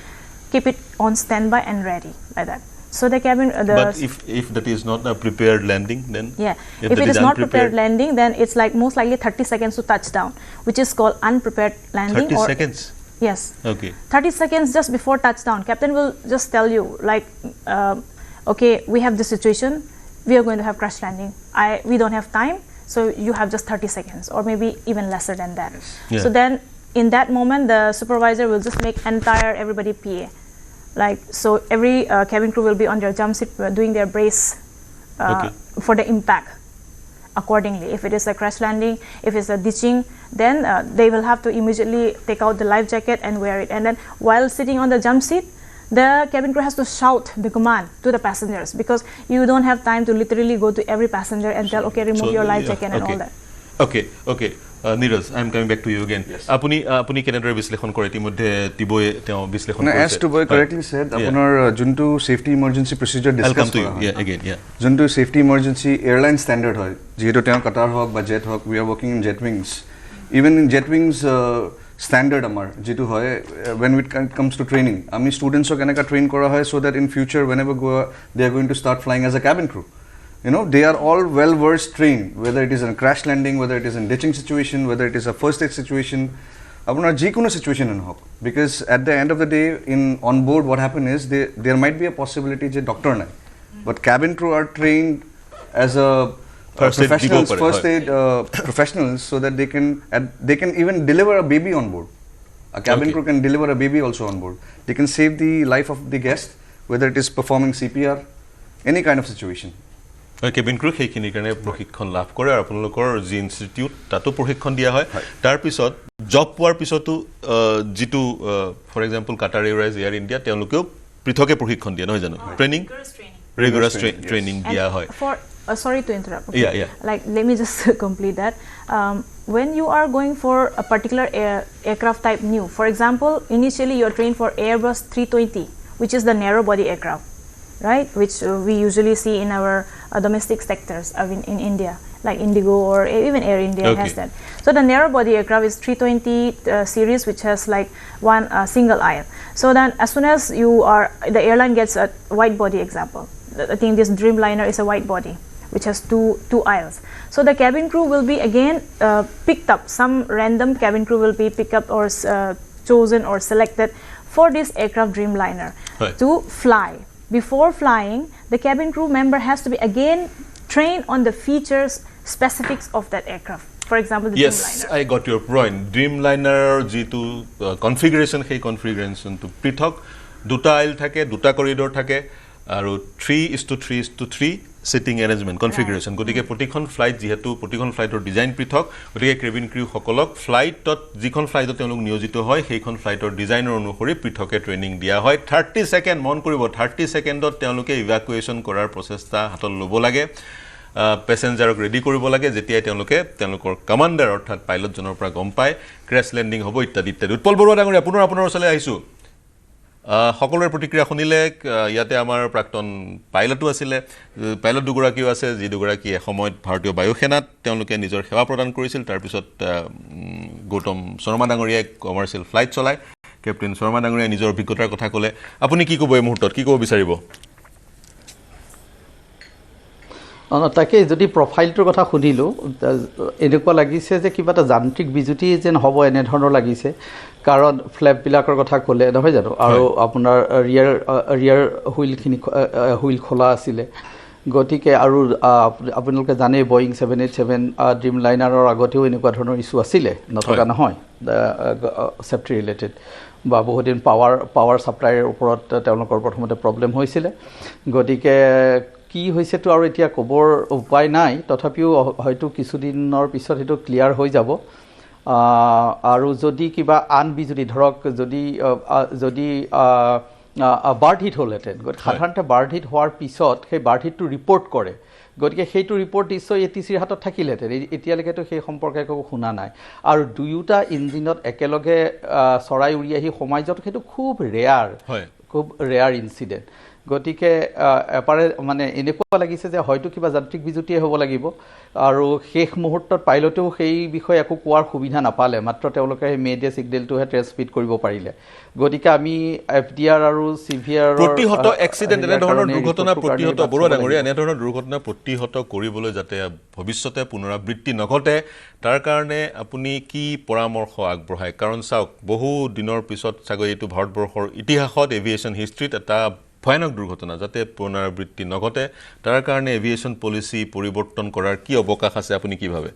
keep it on standby and ready, like that. So the cabin, but if that is not a prepared landing, then yeah, if it is not prepared landing, then it's like most likely 30 seconds to touch down, which is called unprepared landing. 30 seconds. Yes. Okay. 30 seconds just before touchdown, captain will just tell you like, okay, we have this situation, we are going to have crash landing. We don't have time, so you have just 30 seconds, or maybe even lesser than that. Yes. Yeah. So then, in that moment, the supervisor will just make entire everybody PA. Like, so every cabin crew will be on their jump seat doing their brace for the impact accordingly. If it is a crash landing, if it's a ditching, then they will have to immediately take out the life jacket and wear it. And then while sitting on the jump seat, the cabin crew has to shout the command to the passengers, because you don't have time to literally go to every passenger and tell, okay, remove your life jacket and all that. Okay, okay. Neeraj, I'm coming back to you again. Yes. Apuni kenedore বিশ্লেষণ কৰে ইতিমধ্যে টিবয়ে তেওঁ বিশ্লেষণ As কৰিছে to boy correctly said, আপোনাৰ যোনটো safety emergency procedure I'll come discuss to কৰা you. হয়, Yeah, again, yeah. যোনটো safety emergency airline standard হয়, যেহেতু তেওঁ কাটাৰ হওক বা জেট হওক, we are working in jet wings. Even in jet wings standard আমাৰ যেটো হয়, when it comes to training, আমি students-ক এনেকা train কৰা হয় so that in future whenever they are going to start flying as a cabin crew. You know, they are all well versed trained, whether it is in a crash landing, whether it is in ditching situation, whether it is a first aid situation, apuna jikono situation in hok. Because at the end of the day, on board, what happen is there might be a possibility je doctor na, but cabin crew are trained as a first aid professionals, so that they can even deliver a baby on board. A cabin crew can deliver a baby also on board. They can save the life of the guest, whether it is performing CPR, any kind of situation. Cabin crew সেইখিনিৰ কাৰণে প্ৰশিক্ষণ লাভ কৰে, আৰু আপোনালোকৰ যি institute তাতো প্ৰশিক্ষণ দিয়া হয়। তাৰ পিছত জব পোৱাৰ পিছতো যিটো for example Qatar airways, air India, তেওঁলোকেও পৃথকে প্ৰশিক্ষণ দিয়ে, নহয় জানো? ট্ৰেইনিং, ৰিগৰাছ ট্ৰেইনিং দিয়া হয়। Sorry to interrupt. Okay. Yeah. Like, let me just complete that. When you are going for a particular aircraft type new, for example, initially you are trained for Airbus 320, which is the narrow body aircraft, right? Which we usually see in our domestic sectors in India, like Indigo or even Air India has that. So the narrow body aircraft is 320 series, which has like one single aisle. So then as soon as the airline gets a wide body example, I think this Dreamliner is a wide body, which has two aisles. So the cabin crew will be again picked up. Some random cabin crew will be picked up or chosen or selected for this aircraft Dreamliner to fly. Before flying, the cabin crew member has to be again trained on the features, specifics of that aircraft. For example, the Dreamliner. Yes, I got your point. Dreamliner যিটো configuration, সেই কনফিগাৰেশ্যনটো পৃথক, দুটা আইল থাকে, দুটা corridor থাকে, আৰু 3:3:3 sitting arrangement configuration. গতিকে প্ৰতিখন ফ্লাইট, যিহেতু প্ৰতিখন ফ্লাইটৰ ডিজাইন পৃথক, গতিকে কেবিন ক্ৰিউসকলক ফ্লাইটত যিখন ফ্লাইটত তেওঁলোক নিয়োজিত হয়, সেইখন ফ্লাইটৰ ডিজাইনৰ অনুসৰি পৃথকে ট্ৰেইনিং দিয়া হয়। 30 ছেকেণ্ড, মন কৰিব, 30 ছেকেণ্ডত তেওঁলোকে ইভাকুৱেশ্যন কৰাৰ প্ৰচেষ্টা হাতত ল'ব লাগে, পেচেঞ্জাৰক ৰেডি কৰিব লাগে, যেতিয়াই তেওঁলোকৰ কমাণ্ডাৰ অৰ্থাৎ পাইলটজনৰ পৰা গম পায় ক্ৰেছ লেণ্ডিং হ'ব ইত্যাদি ইত্যাদি। উৎপল বৰুৱা ডাঙৰীয়া, পুনৰ আপোনাৰ ওচৰলৈ আহিছোঁ। সকলোৰে প্ৰতিক্ৰিয়া শুনিলে ইয়াতে আমাৰ প্ৰাক্তন পাইলটো আছিলে পাইলট দুগৰাকীও আছে যি দুগৰাকী এসময়ত ভাৰতীয় বায়ুসেনাত তেওঁলোকে নিজৰ সেৱা প্ৰদান কৰিছিল তাৰপিছত গৌতম শৰ্মা ডাঙৰীয়াই কমাৰ্চিয়েল ফ্লাইট চলায় কেপ্টেইন শৰ্মা ডাঙৰীয়াই নিজৰ অভিজ্ঞতাৰ কথা ক'লে আপুনি কি ক'ব এই মুহূৰ্তত কি ক'ব বিচাৰিব তাকে যদি প্ৰফাইলটোৰ কথা শুনিলোঁ এনেকুৱা লাগিছে যে কিবা এটা যান্ত্ৰিক বিজুতি যেন হ'ব এনেধৰণৰ লাগিছে কাৰণ ফ্লেপবিলাকৰ কথা ক'লে নহয় জানো আৰু আপোনাৰ ৰিয়াৰ হুইল খোলা আছিলে গতিকে আৰু আপোনালোকে জানে বয়িং 787 ড্ৰিম লাইনাৰৰ আগতেও এনেকুৱা ধৰণৰ ইছ্যু আছিলে নথকা নহয় চেফটি ৰিলেটেড বা বহুদিন পাৱাৰ ছাপ্লাইৰ ওপৰত তেওঁলোকৰ প্ৰথমতে প্ৰব্লেম হৈছিলে গতিকে কি হৈছেতো আৰু এতিয়া ক'বৰ উপায় নাই তথাপিও হয়তো কিছুদিনৰ পিছত সেইটো ক্লিয়াৰ হৈ যাব আৰু যদি কিবা আন বিজুতি ধৰক যদি বাৰ্ড হিট হ'লহেঁতেন গতিকে সাধাৰণতে বাৰ্ড হিট হোৱাৰ পিছত সেই বাৰ্ড হিটটো ৰিপৰ্ট কৰে গতিকে সেইটো ৰিপৰ্ট নিশ্চয় ATCৰ হাতত থাকিলহেঁতেন এতিয়ালৈকেতো সেই সম্পৰ্কে একো শুনা নাই আৰু দুয়োটা ইঞ্জিনত একেলগে চৰাই উৰি আহি সোমাই যোৱাটো সেইটো খুব ৰেয়াৰ ইনচিডেণ্ট গতিকে এপাৰে মানে এনেকুৱা লাগিছে যে হয়তো কিবা যান্ত্ৰিক বিজুতিয়ে হ'ব লাগিব আৰু শেষ মুহূৰ্তত পাইলটেও সেই বিষয়ে একো কোৱাৰ সুবিধা নাপালে মাত্ৰ তেওঁলোকে সেই মেডে ছিগনেলটোহে ট্ৰেন্সমিট কৰিব পাৰিলে গতিকে আমি FDR আৰু CVR প্ৰতিহত এক্সিডেণ্ট এনেধৰণৰ দুৰ্ঘটনা প্ৰতিহত বৰুৱা ডাঙৰীয়া এনেধৰণৰ দুৰ্ঘটনা প্ৰতিহত কৰিবলৈ যাতে ভৱিষ্যতে পুনৰাবৃত্তি নঘটে তাৰ কাৰণে আপুনি কি পৰামৰ্শ আগবঢ়ায় কাৰণ চাওক বহু দিনৰ পিছত চাগৈ এইটো ভাৰতবৰ্ষৰ ইতিহাসত এভিয়েশ্যন হিষ্ট্ৰীত এটা ভয়ানক দুৰ্ঘটনা যাতে পুনৰাবৃত্তি নঘটে তাৰ কাৰণে এভিয়েশ্যন পলিচি পৰিৱৰ্তন কৰাৰ কি অৱকাশ আছে আপুনি কি ভাবে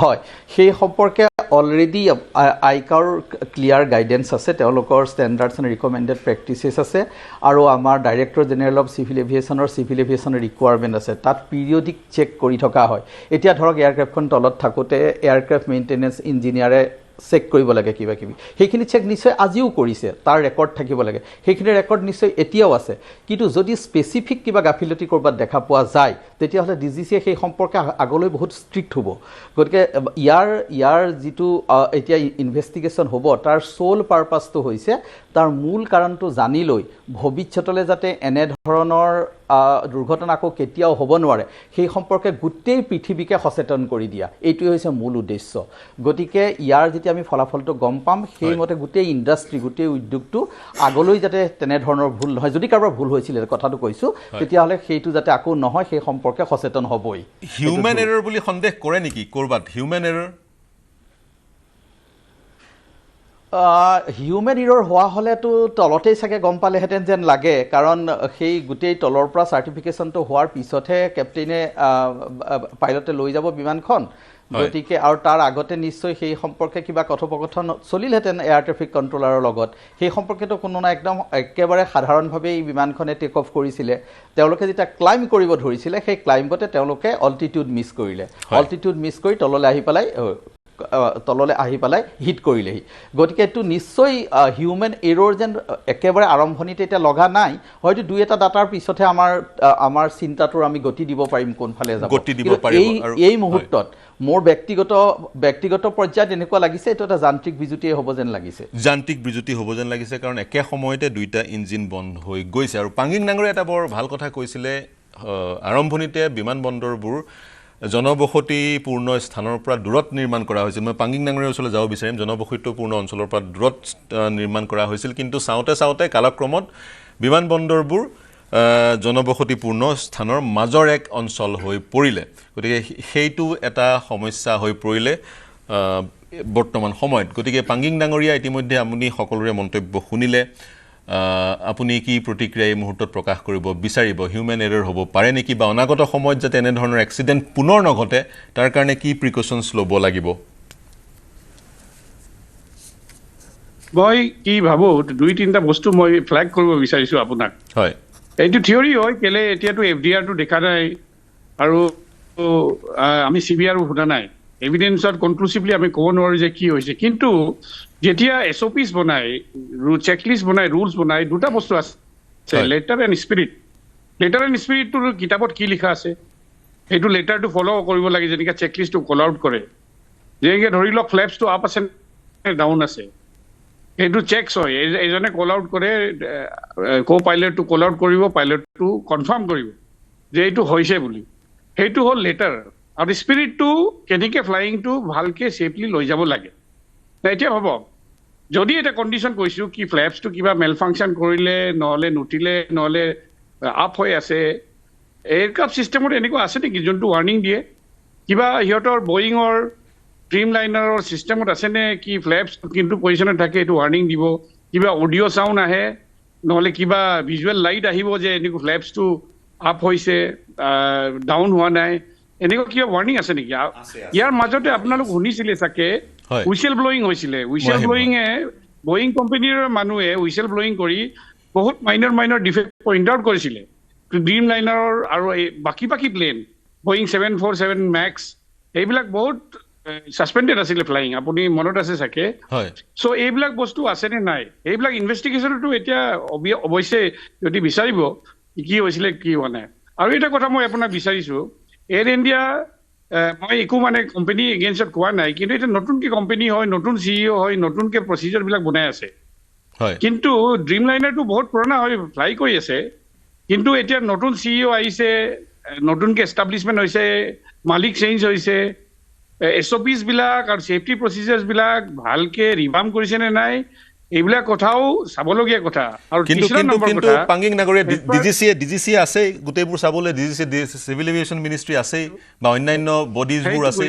হয় সেই সম্পৰ্কে অলৰেডি আইকাৰ ক্লিয়াৰ গাইডেন্স আছে তেওঁলোকৰ ষ্টেণ্ডাৰ্ডছ এণ্ড ৰিকমেণ্ডেড প্ৰেক্টিচেছ আছে আৰু আমাৰ ডাইৰেক্টৰ জেনেৰেল অফ চিভিল এভিয়েশ্যনৰ ৰিকুৱাৰমেণ্ট আছে তাত পিৰিয়ডিক চেক কৰি থকা হয় এতিয়া ধৰক এয়াৰক্ৰাফ্টখন তলত থাকোঁতে এয়াৰক্ৰাফ্ট মেইনটেনেন্স ইঞ্জিনিয়াৰে চেক কৰিব লাগে কিবা কিবি সেইখিনি চেক নিশ্চয় আজিও কৰিছে তাৰ ৰেকৰ্ড থাকিব লাগে সেইখিনি ৰেকৰ্ড নিশ্চয় এতিয়াও আছে কিন্তু যদি স্পেচিফিক কিবা গাফিলতি কৰবাত দেখা পোৱা যায় তেতিয়াহ'লে DGCয়ে সেই সম্পৰ্কে আগলৈ বহুত ষ্ট্ৰিক্ট হ'ব গতিকে ইয়াৰ যিটো এতিয়া ইনভেষ্টিগেশ্যন হ'ব তাৰ সোল পাৰপাছটো হৈছে তাৰ মূল কাৰণটো জানি লৈ ভৱিষ্যতলৈ যাতে এনেধৰণৰ দুৰ্ঘটনা আকৌ কেতিয়াও হ'ব নোৱাৰে সেই সম্পৰ্কে গোটেই পৃথিৱীকে সচেতন কৰি দিয়া এইটোৱে হৈছে মূল উদ্দেশ্য গতিকে ইয়াৰ যেতিয়া আমি ফলাফলটো গম পাম সেইমতে গোটেই ইণ্ডাষ্ট্ৰি গোটেই উদ্যোগটো আগলৈ যাতে তেনেধৰণৰ ভুল নহয় যদি কাৰোবাৰ ভুল হৈছিলে কথাটো কৈছোঁ তেতিয়াহ'লে সেইটো যাতে আকৌ নহয় সেই সম্পৰ্কে সচেতন হ'বই হিউমেন এৰৰ বুলি সন্দেহ কৰে নেকি ক'ৰবাত হিউমেন এৰৰ হিউমেন ইৰৰ হোৱা হ'লেতো তলতেই চাগে গম পালেহেঁতেন যেন লাগে কাৰণ সেই গোটেই তলৰ পৰা চাৰ্টিফিকেশ্যনটো হোৱাৰ পিছতহে কেপ্টেইনে পাইলটে লৈ যাব বিমানখন গতিকে আৰু তাৰ আগতে নিশ্চয় সেই সম্পৰ্কে কিবা কথোপকথন চলিলহেঁতেন এয়াৰ ট্ৰেফিক কণ্ট্ৰলাৰৰ লগত সেই সম্পৰ্কেতো কোনো নাই একদম একেবাৰে সাধাৰণভাৱে এই বিমানখনে টেক অফ কৰিছিলে তেওঁলোকে যেতিয়া ক্লাইম্ব কৰিব ধৰিছিলে সেই ক্লাইম্বতে তেওঁলোকে অল্টিটিউড মিছ কৰিলে অল্টিটিউড মিছ কৰি তললৈ আহি পেলাই হিট কৰিলেহি গতিকে এইটো নিশ্চয় হিউমেন এৰৰ যেন একেবাৰে আৰম্ভণিতে এতিয়া লগা নাই হয়তো দুই এটা ডাটাৰ পিছতহে আমাৰ চিন্তাটোৰ আমি গতি দিব পাৰিম কোনফালে যাব এই মুহূৰ্তত মোৰ ব্যক্তিগত পৰ্যায়ত এনেকুৱা লাগিছে এইটো এটা যান্ত্ৰিক বিজুতিয়ে হ'ব যেন লাগিছে কাৰণ একে সময়তে দুইটা ইঞ্জিন বন্ধ হৈ গৈছে আৰু পাংগিং ডাঙৰীয়াই এটা বৰ ভাল কথা কৈছিলে আৰম্ভণিতে বিমানবন্দৰবোৰ জনবসতিপূৰ্ণ স্থানৰ পৰা দূৰত নিৰ্মাণ কৰা হৈছিল মই পাংগিং ডাঙৰীয়াৰ ওচৰলৈ যাব বিচাৰিম জনবসতিপূৰ্ণ অঞ্চলৰ পৰা দূৰত নিৰ্মাণ কৰা হৈছিল কিন্তু চাওঁতে কালক্ৰমত বিমানবন্দৰবোৰ জনবসতিপূৰ্ণ স্থানৰ মাজৰ এক অঞ্চল হৈ পৰিলে গতিকে সেইটো এটা সমস্যা হৈ পৰিলে বৰ্তমান সময়ত গতিকে পাংগিং ডাঙৰীয়া ইতিমধ্যে আপুনি সকলোৰে মন্তব্য শুনিলে আপুনি কি প্ৰতিক্ৰিয়া এই মুহূৰ্তত প্ৰকাশ কৰিব বিচাৰিব হিউমেন এৰৰ হ'ব পাৰে নেকি বা অনাগত সময়ত যাতে এনেধৰণৰ এক্সিডেণ্ট পুনৰ নঘটে তাৰ কাৰণে কি প্ৰিকশ্যনছ ল'ব লাগিব মই কি ভাবোঁ দুই তিনিটা বস্তু মই ফ্লেগ কৰিব বিচাৰিছোঁ আপোনাক হয় এইটো থিয়ৰী হয় কেলে এতিয়াতো FDRটো দেখা নাই আৰু আমি CVRও শুনা নাই এভিডেন্সত কনক্লুচিভলি আমি ক'ব নোৱাৰোঁ যে কি হৈছে কিন্তু যেতিয়া SOPs বনাই চেকলিষ্ট বনাই ৰুলছ বনাই দুটা বস্তু আছে লেটাৰ এণ্ড স্পিৰিটটো কিতাপত কি লিখা আছে সেইটো লেটাৰটো ফ'ল' কৰিব লাগে যেনেকৈ চেকলিষ্টটো কল আউট কৰে যেনেকৈ ধৰি লওক ফ্লেপছটো আপ আছে ডাউন আছে এইটো চেকছ হয় এজনে কল আউট কৰে কো পাইলটটো কল আউট কৰিব পাইলটটো কনফাৰ্ম কৰিব যে এইটো হৈছে বুলি সেইটো হ'ল লেটাৰ আৰু স্পিৰিটটো কেনেকৈ ফ্লাইংটো ভালকৈ ছেফলি লৈ যাব লাগে এতিয়া হ'ব যদি এটা কণ্ডিশ্যন কৈছোঁ কি ফ্লেপছটো কিবা মেল ফাংচন কৰিলে নহ'লে নুঠিলে নহ'লে আপ হৈ আছে এয়াৰক্ৰাফ্ট ছিষ্টেমত এনেকুৱা আছে নেকি যোনটো ৱাৰ্ণিং দিয়ে কিবা সিহঁতৰ বয়িঙৰ ড্ৰিম লাইনাৰৰ ছিষ্টেমত আছেনে কি ফ্লেপছ কিন্তু পজিশ্যনত থাকে এইটো ৱাৰ্ণিং দিব কিবা অডিঅ' চাউণ্ড আহে নহ'লে কিবা ভিজুৱেল লাইট আহিব যে এনেকুৱা ফ্লেপছটো আপ হৈছে ডাউন হোৱা নাই এনেকুৱা কিবা ৱাৰ্ণিং আছে নেকি ইয়াৰ মাজতে আপোনালোক শুনিছিলে চাগে হুইচেল ব্লয়িং হৈছিলে হুইচেল ব্লয়িঙে বয়িং কোম্পানীৰ মানুহে হুইচেল ব্লয়িং কৰি বহুত মাইনৰ ডিফেক্ট পইণ্ট আউট কৰিছিলে ড্ৰিম লাইনাৰৰ আৰু বাকী প্লেন বয়িং 747 মেক্স এইবিলাক বহুত ছাছপেণ্ডেড আছিলে ফ্লাইং আপুনি মনত আছে চাগে চ' এইবিলাক বস্তু আছেনে নাই এইবিলাক ইনভেষ্টিগেশ্যনতো এতিয়া অৱশ্যে যদি বিচাৰিব কি হৈছিলে কি হোৱা নাই আৰু এটা কথা মই আপোনাক বিচাৰিছোঁ এয়াৰ ইণ্ডিয়া মই একো মানে কোম্পানী এগেইনষ্টত কোৱা নাই কিন্তু এটা নতুনকৈ কোম্পানী হয় নতুন CEO হয় নতুনকৈ প্ৰচিজাৰবিলাক বনাই আছে কিন্তু ড্ৰিম লাইনাৰটো বহুত পুৰণা হয় ফ্লাই কৰি আছে কিন্তু এতিয়া নতুন CEO আহিছে নতুনকৈ এষ্টাব্লিছমেণ্ট হৈছে মালিক চেঞ্জ হৈছে SOPs বিলাক আৰু ছেফটি প্ৰচিজাৰ্ছবিলাক ভালকৈ ৰিভাম কৰিছেনে নাই এইবিলাক কথাও চাবলগীয়া কথা আৰু কিন্তু পাংগিং নাগৰীয়া ডিজিচিয়ে আছে গোটেইবোৰ চাবলৈ ডিজিচিয়ে চিভিল এভিয়েশ্যন মিনিষ্ট্ৰী আছে বা অন্যান্য বডিজবোৰ আছে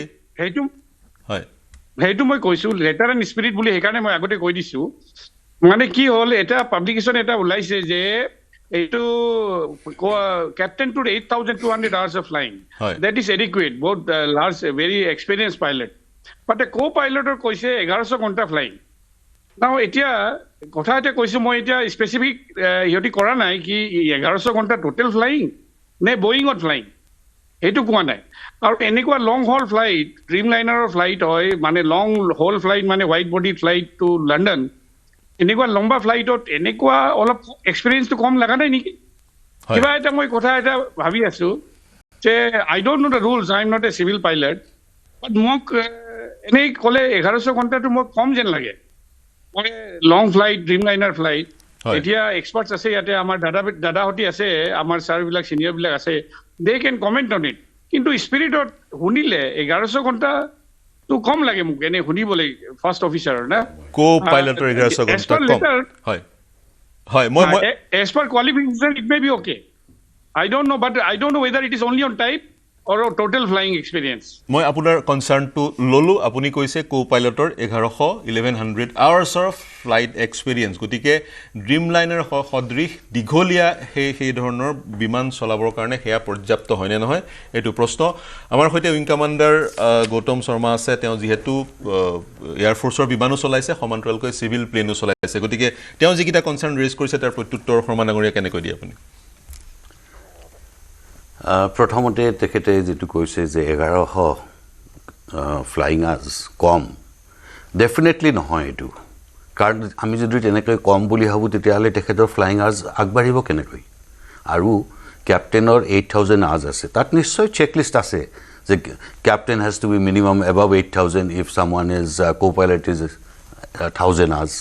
সেইটো মই কৈছোঁ লেটাৰ এণ্ড স্পিৰিট বুলি সেইকাৰণে মই আগতে কৈ দিছোঁ মানে কি হ'ল এটা পাব্লিকেশ্যন এটা ওলাইছে যে এইটো কেপ্টেইনটোৰ 8,200 hours of flying that is adequate both large very experienced pilot but a co-piloter কৈছে 1100 ঘণ্টা flying now এতিয়া কথা এটা কৈছোঁ মই এতিয়া স্পেচিফিক ইহঁতি কৰা নাই কি 1100 ঘণ্টা টোটেল ফ্লাইং নে বয়িঙত ফ্লাইং সেইটো কোৱা নাই আৰু এনেকুৱা লং হল ফ্লাইট ড্ৰিম লাইনাৰৰ ফ্লাইট হয় মানে লং হল ফ্লাইট মানে wide body flight to London এনেকুৱা লম্বা ফ্লাইটত এনেকুৱা অলপ এক্সপিৰিয়েঞ্চটো কম লগা নাই নেকি কিবা এটা মই কথা এটা ভাবি আছোঁ যে I don't know' the rules I am not a civil pilot but মোক এনেই ক'লে 1100 ঘণ্টাটো মোক কম যেন লাগে মই লং ফ্লাইট ড্ৰিম লাইনাৰ ফ্লাইট এতিয়া এক্সপাৰ্টছ আছে ইয়াতে আমাৰ দাদাহঁতি আছে আমাৰ ছাৰবিলাক ছিনিয়ৰবিলাক আছে দে কেন কমেণ্ট অন ইট কিন্তু স্পিৰিটত শুনিলে 1100 ঘণ্টা তো কম লাগে মোক এনে শুনিবলৈ ফাৰ্ষ্ট অফিচাৰৰ না কো পাইলটৰ 1100 ঘণ্টা কম হয় মই as per qualification it may be okay I don't know but I don't know whether it is only on type or a total flying experience মই আপোনাৰ কনচাৰ্নটো ললো আপুনি কৈছে কো পাইলটৰ 1100 hours of flight experience গতিকে ড্ৰিম লাইনাৰ সদৃশ দীঘলীয়া সেই ধৰণৰ বিমান চলাবৰ কাৰণে হেয়া পৰ্যাপ্ত হয়নে নহয় এইটো প্ৰশ্ন আমাৰ সৈতে উইং কমাণ্ডাৰ গৌতম শৰ্মা আছে তেওঁ যেহেতু এয়াৰ ফোৰ্চৰ বিমানো চলাইছে সমান্তৰালকৈ সিভিল প্লেনো চলাইছে গতিকে তেওঁ যিকিটা কনচাৰ্ন ৰেজ কৰিছে তাৰ প্ৰত্যুত্তৰ শৰ্মানগৰীয়া কেনেকৈ দিয়ে আপুনি প্ৰথমতে তেখেতে যেটো কৈছে যে 1100 ফ্লাইং আজ কম ডেফিনেটলি নহয় এটো কাৰণ আমি যদি তেনেকৈ কম বুলি ভাবো তেতিয়াহলে তেখেতৰ ফ্লাইং আজ আগবাঢ়িব কেনেকৈ আৰু ক্যাপ্টেনৰ 8000 আজ আছে তাত নিশ্চয় চেকলিষ্ট আছে যে captain has to be minimum above 8000 if someone is co-pilot is 1000 hours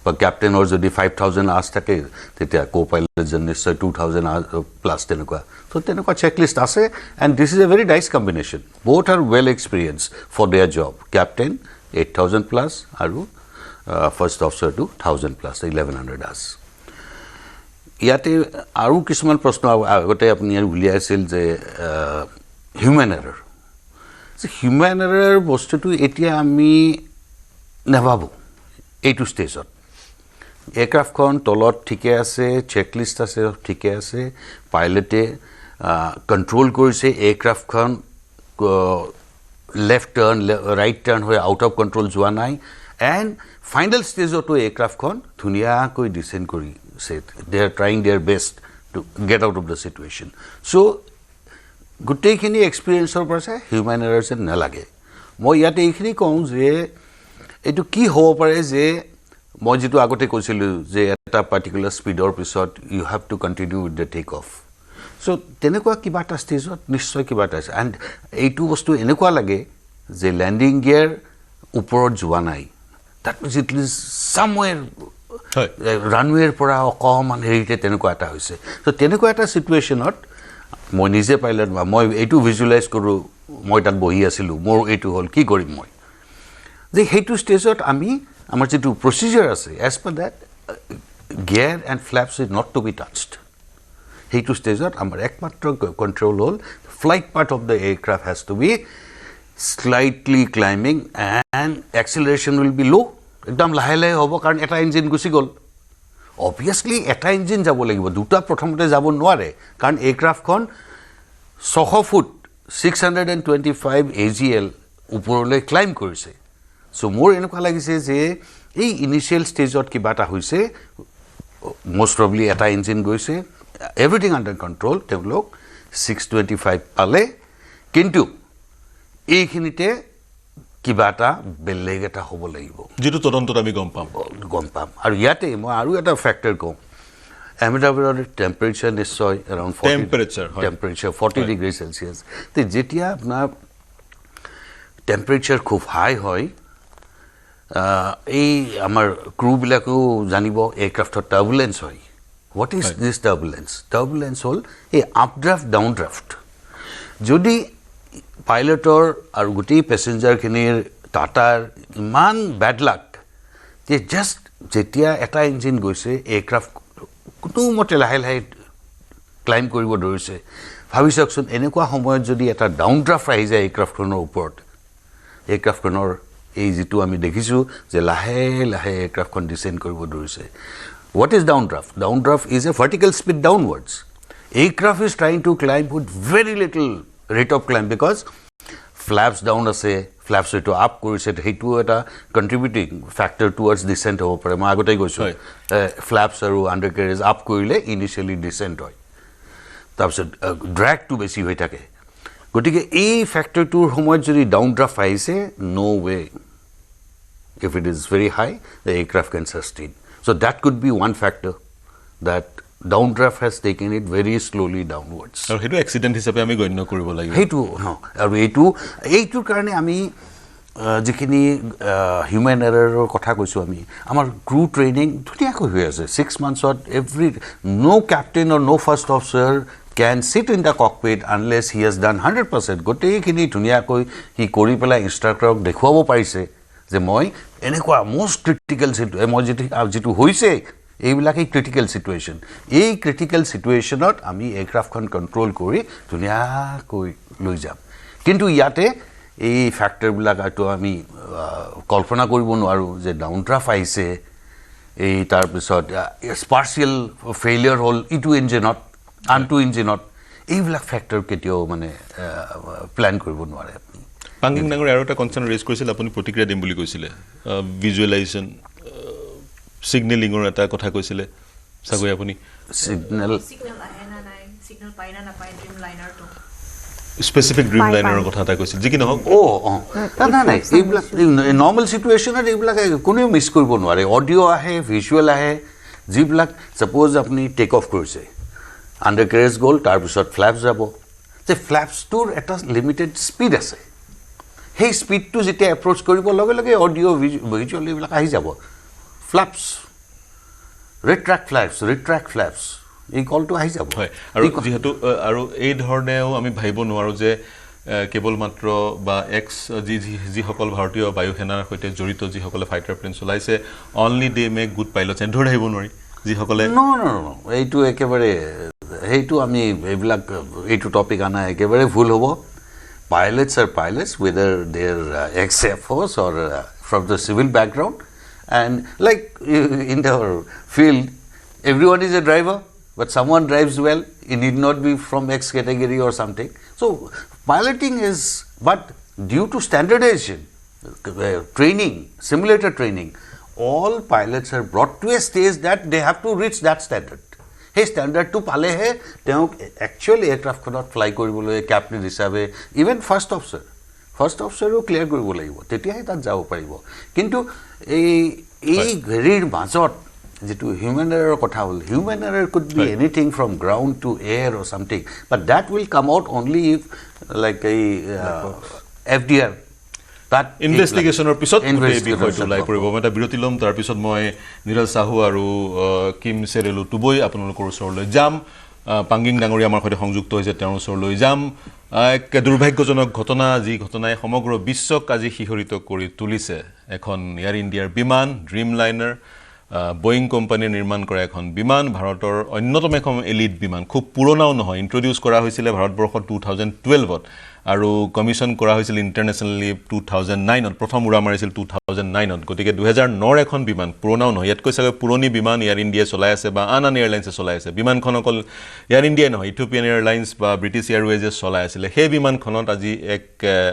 but captain or যদি 5000 hours থাকে তেতিয়া co-pilot জন নিশ্চয় 2000 hours plus তেনেকুৱা so তেনেকুৱা checklist আছে and this is a very nice combination both are well experienced for their job captain 8000 plus আৰু first officer to 1000 plus 1100 hours ইয়াতে আৰু কিছুমান প্ৰশ্ন আগতে আপুনি উলিয়াইছিল যে হিউম্যান এৰৰ হিউম্যান এৰৰ বস্তুটো এতিয়া আমি নেভাবো এইটো ষ্টেজত এয়াৰক্ৰাফ্টখন তলত ঠিকে আছে চেকলিষ্ট আছে ঠিকে আছে পাইলটে কন্ট্ৰোল কৰিছে এয়াৰক্ৰাফ্টখন লেফট টাৰ্ন ৰাইট টাৰ্ন হৈ আউট অফ কন্ট্ৰোল যোৱা নাই এণ্ড ফাইনেল ষ্টেজতো এয়াৰক্ৰাফ্টখন ধুনীয়াকৈ ডিচেণ্ড কৰিছে they are trying their best to get out of the situation so' গোটেইখিনি এক্সপিৰিয়েঞ্চৰ পৰা চাই হিউম্যান এৰাৰ যেন নালাগে মই ইয়াতে এইখিনি কওঁ যে এইটো কি হ'ব পাৰে যে মই যেটো আগতে কৈছিলোঁ যে এটা পাৰ্টিকুলাৰ স্পীডৰ পিছত you have to continue with the take off so' তেনেকুৱা কিবা এটা ষ্টেজত নিশ্চয় কিবা এটা আছে এণ্ড এইটো বস্তু এনেকুৱা লাগে যে লেণ্ডিং গিয়াৰ ওপৰত যোৱা নাই that means it is somewhere হয় runway পৰা অকমান হেৰিতে তেনেকুৱা এটা হৈছে so তেনেকুৱা এটা সিচুৱেশনত মই নিজে পাইলট বা মই এইটো ভিজুৱেলাইজ কৰো মই তাত বহি আছিলো মোৰ এইটো হল কি কৰিম মই যে হেইটো ষ্টেজত আমি আমাৰ যেটো প্ৰসিজাৰ আছে as per that gear and flaps is not to be touched হেইটো ষ্টেজত আমাৰ একমাত্ৰ control hall flight part of the aircraft has to be slightly climbing and acceleration will be low একদম লাহে লাহে হ'ব কাৰণ এটা ইঞ্জিন গুছি গল obviously এটা ইঞ্জিন যাব লাগিব দুটা প্ৰথমতে যাব নোৱাৰে কাৰণ এয়াৰক্ৰাফটখন 600 ফুট 625 AGL ওপৰলৈ ক্লাইম কৰিছে সো মোৰ এনেকুৱা লাগিছে যে এই ইনিশিয়াল ষ্টেজত কিবা এটা হৈছে most probably এটা ইঞ্জিন গৈছে everything under control তেওঁলোক 625 পালে কিন্তু এইখিনিতে কিবা এটা বেলেগ এটা হ'ব লাগিব যেটো তদন্তত আমি গম পাম আৰু ইয়াতে মই আৰু এটা ফ্যাক্টৰ কম Ahmedabad temperature নিশ্চয় around 40 temperature 40 degrees Celsius তে যেতিয়া আপনার temperature খুব হাই হয় এই আমার ক্রু বিলাকো জানিব এয়াৰক্ৰাফটৰ টাৰ্বুলেন্স হয় what is this turbulence হল এই আপড্ৰাফট ডাউনড্ৰাফট যদি পাইলটৰ আৰু গুটি প্যাসেঞ্জাৰ খিনিৰ টাটাৰ ইমান ব্যাড লাক যে জাস্ট যেতিয়া এটা ইঞ্জিন গৈছে এয়াৰক্ৰাফট কোনো মতে লাহে লাহে ক্লাইম কৰিব ধৰিছে ভাবিছকচোন এনেকুৱা সময়ত যদি এটা ডাউনড্ৰাফট আহি যায় এয়াৰক্ৰাফটখনৰ ওপৰত এয়াৰক্ৰাফটখনৰ এই যেটো আমি দেখিছো যে লাহে লাহে এয়াৰক্ৰাফটখন ডিসেন্ড কৰিব ধৰিছে what is downdraft is a vertical speed downwards aircraft is trying to climb with very little rate of climb because flaps down আছে flaps to up কৰিছে হেতু এটা contributing factor towards descent হ'ব পাৰে মই আগতে কৈছো flaps আৰু undercarriage up কৰিলে initially descent হয় তাৰপিছত drag to বেছি হৈ থাকে গতিকে এই ফ্যাক্টৰটোৰ সময়ত যদি ডাউনড্ৰাফট আহিছে no way if it is very high the aircraft can sustain so that could be one factor that downdraft has taken it very slowly downwards আৰু হেতু এক্সিডেন্ট হিচাপে আমি গণ্য কৰিব লাগিব হেতু আৰু এইটোৰ কাৰণে আমি যিখিনি হিউম্যান এৰৰৰ কথা কৈছো আমি আমাৰ ক্ৰু ট্ৰেইনিং ধুনীয়াকৈ হৈ আছে 6 monthsত every no captain or no first officer can sit in the cockpit unless he has done 100% গোটেইখিনি ধুনীয়াকৈ হি কৰি পেলাই ইনষ্ট্ৰাক্টৰক দেখুৱাব পাৰিছে যে মই এনেকুৱা মোস্ট ক্ৰিটিক্যাল মই যেটো হৈছে এইবিলাকেই ক্ৰিটিক্যাল সিচুৱেশন এই ক্ৰিটিক্যাল সিচুৱেশনত আমি এয়াৰক্ৰাফটখন কন্ট্ৰোল কৰি ধুনীয়াকৈ লৈ যাম কিন্তু ইয়াতে এই ফ্যাক্টৰবিলাক আটো আমি কল্পনা কৰিব নোৱাৰো যে ডাউনড্ৰাফট আহিছে এই তাৰ পিছত স্পাৰ্শিয়াল ফেইলিয়াৰ হল ইটো ইঞ্জিনত আনটো ইঞ্জিনত এইবিলাক ফ্যাক্টৰ কেতিয়াও মানে প্ল্যান কৰিব নোৱাৰে পাংগিং ডাঙৰ আৰু এটা কনসাৰ্ন ৰেজ কৰিছিল আপুনি প্ৰতিক্ৰিয়া দিম বুলি কৈছিলে ভিজুৱেলাইজেশন সিগনেলিংৰ এটা কথা কৈছিলে সাগৈ আপুনি সিগনেল আহে না নাই সিগনেল পাই না নাপাই ড্ৰিম লাইনাৰটো স্পেসিফিক ড্ৰিম লাইনাৰৰ কথা এটা কৈছিল যি কি নহওক নাই এইবিলাক নৰ্মেল সিচুৱেশনত এইবিলাক কোনেও মিছ কৰিব নোৱাৰে অডিও আহে ভিজুৱেল আহে যিবিলাক সাপোজ আপুনি টেক অফ কৰিছে আন্ডাৰকেৰেজ গ'ল তাৰপিছত ফ্লাপছ যাব যে ফ্লাপছটোৰ এটা লিমিটেড স্পীড আছে সেই স্পীডটো যেতিয়া এপ্ৰোচ কৰিব লগে লগে অডিও ভিজুৱেল এইবিলাক আহি যাব flaps retract flaps এই কলটো আহি যাব হয় আৰু যেহেতু আৰু এই ধৰণেও আমি ভাবিব নোৱাৰো যে কেৱল মাত্ৰ বা এক্স জি সকল ভাৰতীয় বায়ু সেনাৰ সৈতে জড়িত যি সকলে ফাইটাৰ প্লেন চলাইছে only they make good pilots and ধৰিব নোৱাৰি যি সকলে নো এইটো একেবাৰে হেইটো আমি এইবিলাক এইটো টপিক আনা একেবাৰে ভুল হ'ব pilots are pilots whether they're ex-Air Force or from the civil background and like in our field everyone is a driver but someone drives well it need not be from X category or something so piloting is but due to standardization training simulator training all pilots are brought to a stage that they have to reach that standard hey standard to pale he teok actual aircraft cannot fly koribole captain hisabe even first officer O clear কৰিব লাগিব তেতিয়াহে তাত যাব পাৰিব কিন্তু এই ঘেৰিৰ মাজত যেটো হিউম্যান এৰৰ কথা হল human error could be anything from ground to air or something but that will come out only if like a FDR তাত ইনভেষ্টিগেশ্যনৰ পিছত এই Investigation বিষয়টো ওলাই পৰিব মই এটা বিৰতি ল'ম তাৰপিছত মই নীৰজ সাহু আৰু কিম চেৰেলু টুবৈ আপোনালোকৰ ওচৰলৈ যাম পাংগিং ডাঙৰীয়া আমাৰ সৈতে সংযুক্ত হৈছে তেওঁৰ ওচৰলৈ যাম এক দুৰ্ভাগ্যজনক ঘটনা যি ঘটনাই সমগ্ৰ বিশ্বক আজি শিহৰিত কৰি তুলিছে এখন এয়াৰ ইণ্ডিয়াৰ বিমান ড্ৰিম লাইনাৰ বোয়িং কোম্পানীৰ নিৰ্মাণ কৰা এখন বিমান ভাৰতৰ অন্যতম এখন এলিট বিমান খুব পুৰণাও নহয় ইন্ট্ৰোডিউস কৰা হৈছিল ভাৰতবৰ্ষত 2012ত আৰু কমিশন কৰা হৈছিল ইন্টাৰনেশ্যনেলি 2009ত প্ৰথম উৰা মাৰিছিল 2009ত গতিকে 2009ৰ এখন বিমান পুৰণাও নহয় ইয়াতকৈ চাগে পুৰণি বিমান এয়াৰ ইণ্ডিয়া চলাই আছে বা আন এয়াৰলাইন্সে চলাই আছে বিমানখন অকল এয়াৰ ইণ্ডিয়া নহয় ইথিওপিয়ান এয়াৰলাইন্স বা ব্ৰিটিছ এয়াৰৱেজে চলাই আছিল সেই বিমানখনত আজি এক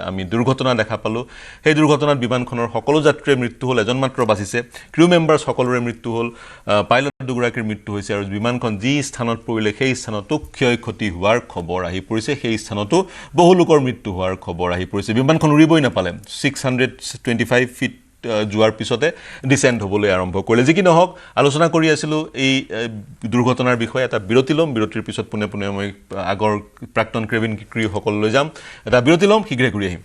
আমি দুৰ্ঘটনা দেখা পালো সেই দুৰ্ঘটনাত বিমানখনৰ সকলো যাত্ৰীৰ মৃত্যু হ'ল এজন মাত্ৰ বাচিছে ক্ৰু মেম্বাৰছ সকলোৰে মৃত্যু হ'ল পাইলট দুগৰাকীৰ মৃত্যু হৈছে আৰু বিমানখন যি স্থানত পৰিলে সেই স্থানতো ক্ষয়ক্ষতি হোৱাৰ খবৰ আহি পৰিছে সেই স্থানতো বহু লোকৰ মৃত্যু হোৱাৰ খবৰ আহি পৰিছে বিমানখন উৰিবই নাপালে 625 ফিট যোৱাৰ পিছতে ডিসেন্ট হ'বলৈ আৰম্ভ কৰিলে যি কি নহওক আলোচনা কৰি আছিলো এই দুৰ্ঘটনাৰ বিষয়ে এটা বিৰতি ল'ম বিৰতিৰ পিছত পুনে পুনে মই আগৰ প্ৰাক্তন কেবিন ক্ৰু সকললৈ যাম এটা বিৰতি ল'ম শীঘ্ৰে ঘূৰি আহিম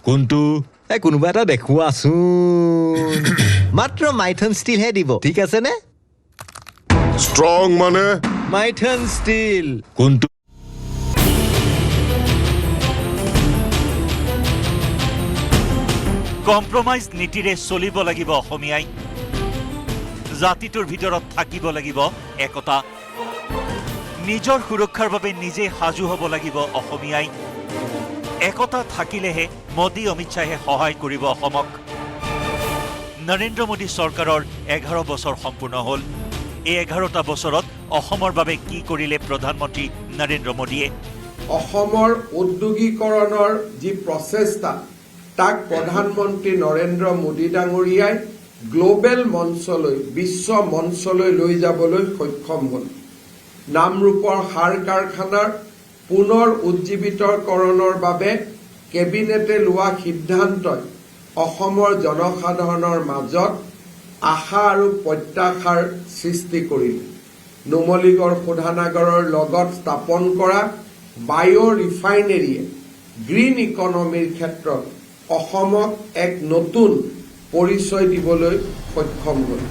কোনটো কোনোবা এটা দেখুৱাচোন মাত্ৰ মাইথন ষ্টিল হে দিব ঠিক আছে নে ষ্ট্ৰং মানে মাইথন ষ্টিল কোনটো কম্প্ৰমাইজ নীতিৰে চলিব লাগিব অসমীয়াই জাতিটোৰ ভিতৰত থাকিব লাগিব একতা নিজৰ সুৰক্ষাৰ বাবে নিজে সাজু হ'ব লাগিব অসমীয়াই একতা থাকিলেহে মোদী অমিত শ্বাহে সহায় কৰিব অসমক নৰেন্দ্ৰ মোদী চৰকাৰৰ 11 বছৰ সম্পূৰ্ণ হ'ল এই 11টা বছৰত অসমৰ বাবে কি কৰিলে প্ৰধানমন্ত্ৰী নৰেন্দ্ৰ মোদীয়ে অসমৰ উদ্যোগীকৰণৰ যি প্ৰচেষ্টা তাক প্ৰধানমন্ত্ৰী নৰেন্দ্ৰ মোদী ডাঙৰীয়াই গ্লোবেল মঞ্চলৈ বিশ্ব মঞ্চলৈ লৈ যাবলৈ সক্ষম হ'ল নামৰূপৰ সাৰ কাৰখানাৰ পুনৰ উজ্জীৱিতকৰণৰ বাবে কেবিনেটে লোৱা সিদ্ধান্তই অসমৰ জনসাধাৰণৰ মাজত আশা আৰু প্ৰত্যাশাৰ সৃষ্টি কৰিলে নুমলীগড় শোধনাগাৰৰ লগত স্থাপন কৰা বায়' ৰিফাইনেৰীয়ে গ্ৰীণ ইকনমিৰ ক্ষেত্ৰত অসমক এক নতুন পৰিচয় দিবলৈ সক্ষম হ'ল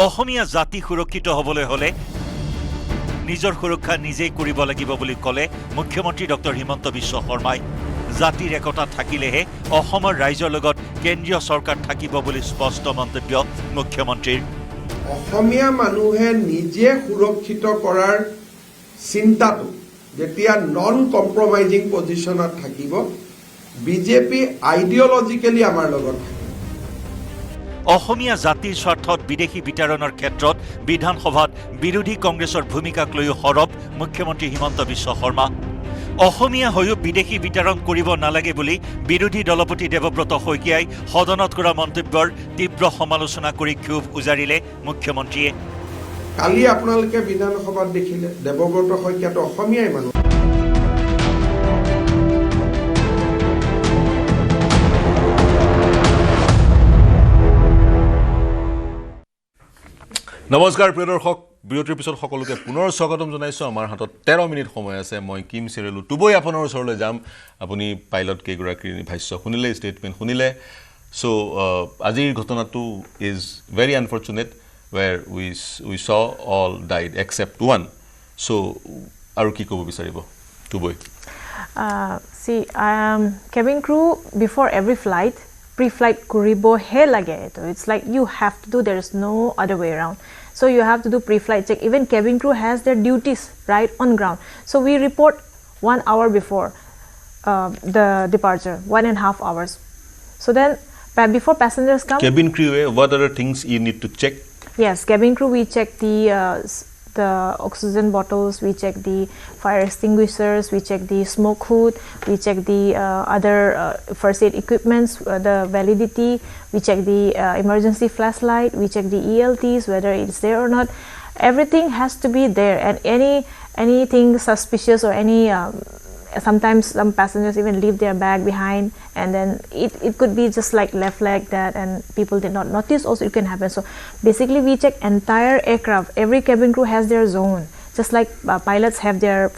অসমীয়া জাতি সুৰক্ষিত হ'বলৈ হ'লে নিজৰ সুৰক্ষা নিজেই কৰিব লাগিব বুলি ক'লে মুখ্যমন্ত্ৰী ডক্টৰ হিমন্ত বিশ্ব শৰ্মাই জাতিৰ একতা থাকিলেহে অসমৰ ৰাইজৰ লগত কেন্দ্ৰীয় চৰকাৰ থাকিব বুলি স্পষ্ট মন্তব্য মুখ্যমন্ত্ৰীৰ অসমীয়া মানুহে নিজে সুৰক্ষিত কৰাৰ চিন্তাটো যেতিয়া নন কম্প্ৰমাইজিং পজিশ্যনত থাকিব বিজেপি আইডিঅলজিকেলি আমাৰ লগত অসমীয়া জাতিৰ স্বাৰ্থত বিদেশী বিতৰণৰ ক্ষেত্ৰত বিধানসভাত বিৰোধী কংগ্ৰেছৰ ভূমিকাক লৈ সৰব মুখ্যমন্ত্ৰী হিমন্ত বিশ্ব শৰ্মা অসমীয়া হৈও বিদেশী বিতৰণ কৰিব নালাগে বুলি বিৰোধী দলপতি দেৱব্ৰত শইকীয়াই সদনত কৰা মন্তব্যৰ তীব্ৰ সমালোচনা কৰি ক্ষোভ উজাৰিলে মুখ্যমন্ত্ৰীয়ে কালি আপোনালোকে বিধানসভাত দেখিলে দেৱব্ৰত শইকীয়াটো অসমীয়াই মানুহ নমস্কাৰ প্ৰিয় দৰ্শক বিৰতিৰ পিছত সকলোকে পুনৰ স্বাগতম জনাইছো আমাৰ হাতত 13 মিনিট সময় আছে মই কিম চেৰেলু টুবৈ আপোনাৰ ওচৰলৈ যাম আপুনি পাইলট কেইগৰাকীৰ ভাষ্য শুনিলে ষ্টেটমেণ্ট শুনিলে সো আজিৰ ঘটনাটো is very unfortunate where we saw all died except one so আৰু কি ক'ব বিচাৰিব টুবৈ See, cabin crew before every flight pre-flight kuribo he lage to it's like you have to do there is no other way around so you have to do pre-flight check even cabin crew has their duties right on ground so we report 1 hour before the departure 1.5 hours so then before passengers come cabin crew what are the things you need to check yes cabin crew we check the oxygen bottles, we check the fire extinguishers, we check the smoke hood, we check the other first aid equipments, the validity, we check the emergency flashlight, we check the ELTs, whether it's there or not. Everything has to be there and anything suspicious or sometimes some passengers even leave their bag behind, and then it could be just like left like that, and people did not notice. Also, it can happen. So basically, we check entire aircraft. Every cabin crew has their zone, just like pilots have their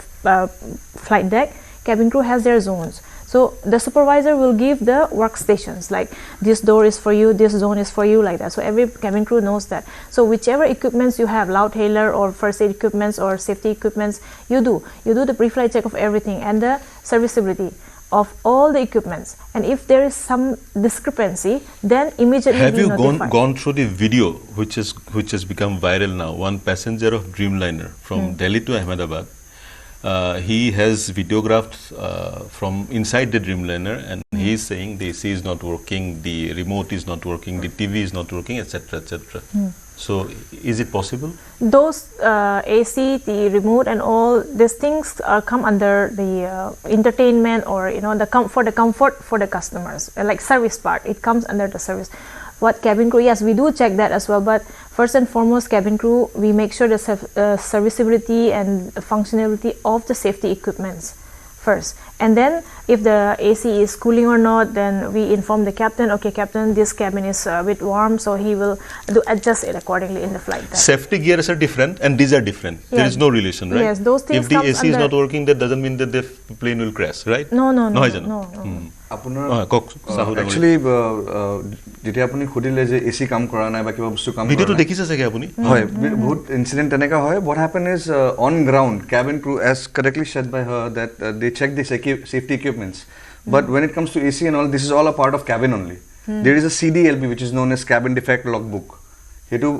flight deck. Cabin crew has their zones. So the supervisor will give the workstations, like this door is for you, this zone is for you, like that. So every cabin crew knows that. So whichever equipments you have, loud hailer or first aid equipments or safety equipments, you do the pre-flight check of everything and the serviceability of all the equipments. And if there is some discrepancy, then immediately have we you notify. gone through the video which has become viral now? One passenger of Dreamliner from Delhi to Ahmedabad. He has videographed from inside the Dreamliner, and he is saying the AC is not working, the remote is not working, the TV is not working, etc., etc. So, is it possible? Those AC, the remote, and all these things come under the entertainment, or for the comfort for the customers, like service part. It comes under the service. What cabin crew? Yes, we do check that as well. But first and foremost, cabin crew, we make sure the serviceability and functionality of the safety equipments first. And then if the AC is cooling or not, then we inform the captain, okay, captain, this cabin is a bit warm, so he will adjust it accordingly in the flight time. Safety gears are different and these are different. Yes. There is no relation, right? Yes, those things if the comes AC is not working, that doesn't mean that the plane will crash, right? No. আপোনাৰ কওক actually যেতিয়া আপুনি সুধিলে যে AC কাম কৰা নাই বা কিবা বস্তু কাম কৰা ভিডিঅ'টো দেখিছে চাগে আপুনি হয় বহুত ইনসিডেন্ট তেনেকা হয় what happen is on ground cabin crew as correctly said by her that they check the safety equipments but when it comes to AC and all this is all a part of cabin only there is a CDLB which is known as cabin defect logbook hetu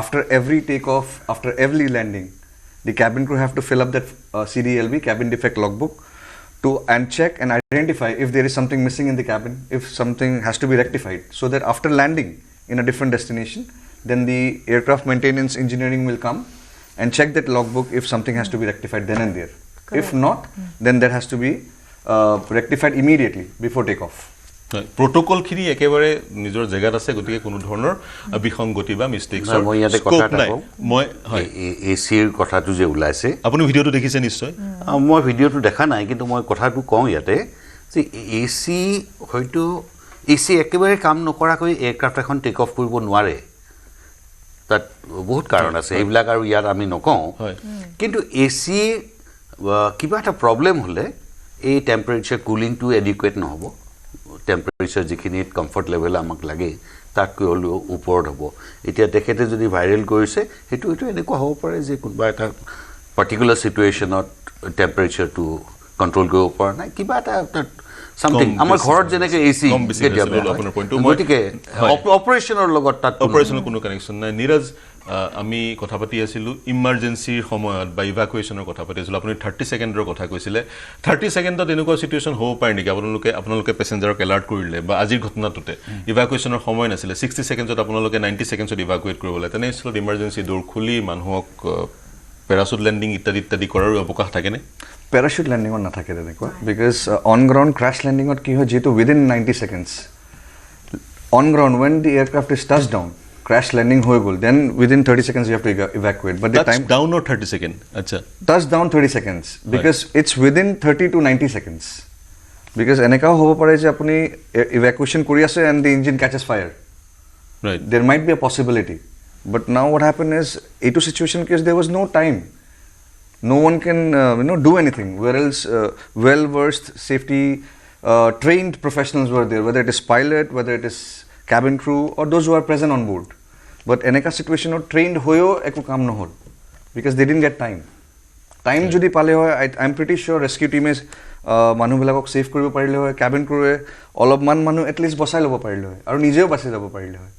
after every takeoff after every landing the cabin crew have to fill up that CDLB cabin defect logbook and check and identify if there is something missing in the cabin, if something has to be rectified, so that after landing in a different destination, then the aircraft maintenance engineering will come and check that logbook if something has to be rectified then and there. Correct. If not, then that has to be rectified immediately before takeoff. Protocol খিনি একেবাৰে নিজৰ জায়গাত আছে গতিকে কোনো ধৰণৰ বিসংগতি বা মিস্টেকস মই ইয়াতে কথা এটা কওঁ মই এসিৰ কথাটো যে ওলাইছে আপুনি ভিডিঅ'টো দেখিছে নিশ্চয় মই ভিডিঅ'টো দেখা নাই কিন্তু মই কথাটো কওঁ ইয়াতে যে এসি হয়তো এসি একেবাৰে কাম নকৰাকৈ এয়াৰক্ৰাফ্ট এখন টেক অফ কৰিব নোৱাৰে তাত বহুত কাৰণ আছে এইবিলাক আৰু ইয়াত আমি নকওঁ কিন্তু এসি কিবা এটা প্ৰবলেম হলে এই টেম্পাৰেচাৰ কুলিংটো এডিকুৱেট নহব টেম্পাৰেচাৰ যেখিনি কমফৰ্ট লেভেল আমাক লাগে তাতকৈ হলেও ওপৰত হ'ব এতিয়া দেখেতে যদি ভাইৰেল কৰিছে হেতু এনেকুৱা হ'ব পাৰে যে কোনবা এটা পাৰ্টিকুলাৰ সিচুৱেশনত টেম্পাৰেচাৰটো কন্ট্ৰোল কৰিব পৰা নাই কিবা এটা সামথিং আমাৰ ঘৰত যেনেকৈ এসি আপোনাৰ পইণ্টটো গতিকে অপাৰেশনৰ লগত তাত অপাৰেশনৰ কোনো কানেকশন নাই নীৰজ আমি কথা পাতি আছিলো ইমাৰ্জেন্সিৰ সময়ত বা ইভাকুৱেশ্যনৰ কথা পাতি আছিলো আপুনি 30 সেকেন্ডৰ কথা কৈছিলে 30 সেকেন্ডত এনেকুৱা সিচুৱেশন হ'ব পাৰে নেকি আপোনালোকে পেছেঞ্জাৰক এলাৰ্ট কৰিলে বা আজিৰ ঘটনাটোতে ইভাকুৱেশ্যনৰ সময় নাছিলে 60 সেকেন্ডত আপোনালোকে 90 সেকেন্ডত ইভাকুৱেট কৰিব লাগে তেনে স্থলত ইমাৰ্জেন্সি দৌৰ খুলি মানুহক পেৰাচুট লেণ্ডিং ইত্যাদি কৰাৰ অৱকাশ থাকে নে পেৰাচুট লেণ্ডিঙত নাথাকে তেনেকুৱা বিকজ অন গ্ৰাউণ্ড ক্ৰাছ লেণ্ডিঙত কি হয় যেটো within 90 seconds on ground when the aircraft is touched down crash landing hoye gol then within 30 seconds you have to evacuate but the time down or 30 second acha touch down 30 seconds because it's within 30 to 90 seconds because eneka hobo pare je apuni evacuation kori ase and the engine catches fire right there might be a possibility but now what happened is eto situation case there was no time no one can do anything where else well versed safety trained professionals were there whether it is pilot whether it is cabin crew or those who are present on board but eneka situation or trained hoyo eko kam no hol because they didn't get time jodi pale hoy I'm pretty sure rescue team is manu bilakok save koribo parile hoy cabin crew e olopman manu at least bosai lobo parile hoy aru nijeo basi jabo parile hoy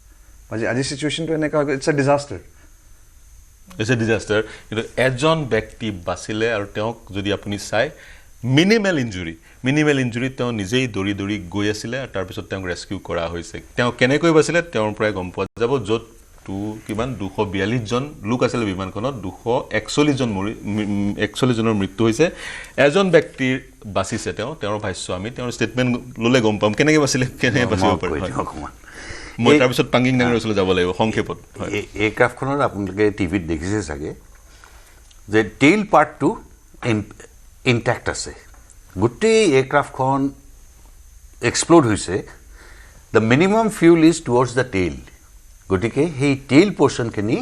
baje aji situation to eneka it's a disaster কিন্তু এজন ব্যক্তি বাচিলে আৰু তেওঁক যদি আপুনি চাই minimal injury তেওঁ নিজেই দৌৰি গৈ আছিল আৰু তাৰ পিছত তেওঁক ৰেস্কিউ কৰা হৈছে তেওঁ কেনেকৈ বাচিলে তেওঁৰ পৰাই গম পোৱা যাব য'ত কিমান 242 জন লোক আছিল বিমানখনত 241 জনৰ মৃত্যু হৈছে এজন ব্যক্তিৰ বাচিছে তেওঁৰ ভাষ্য আমি তেওঁৰ ষ্টেটমেন্ট ললে গম পাম কেনেকৈ বাচিলে কেনে বাচিব পাৰে মই তাৰ পিছত পাঙ্গিং ডাঙৰ ওচৰলৈ যাব লাগিব সংক্ষেপত এয়াৰক্ৰাফ্টখনৰ আপোনালোকে টিভিত দেখিছে চাগে যে টেইল পাৰ্টটো ইনটেক্ট আছে গোটেই এয়াৰক্ৰাফ্টখন এক্সপ্ল'ড হৈছে the minimum fuel is towards the tail গতিকে সেই টেইল পৰ্চনখিনি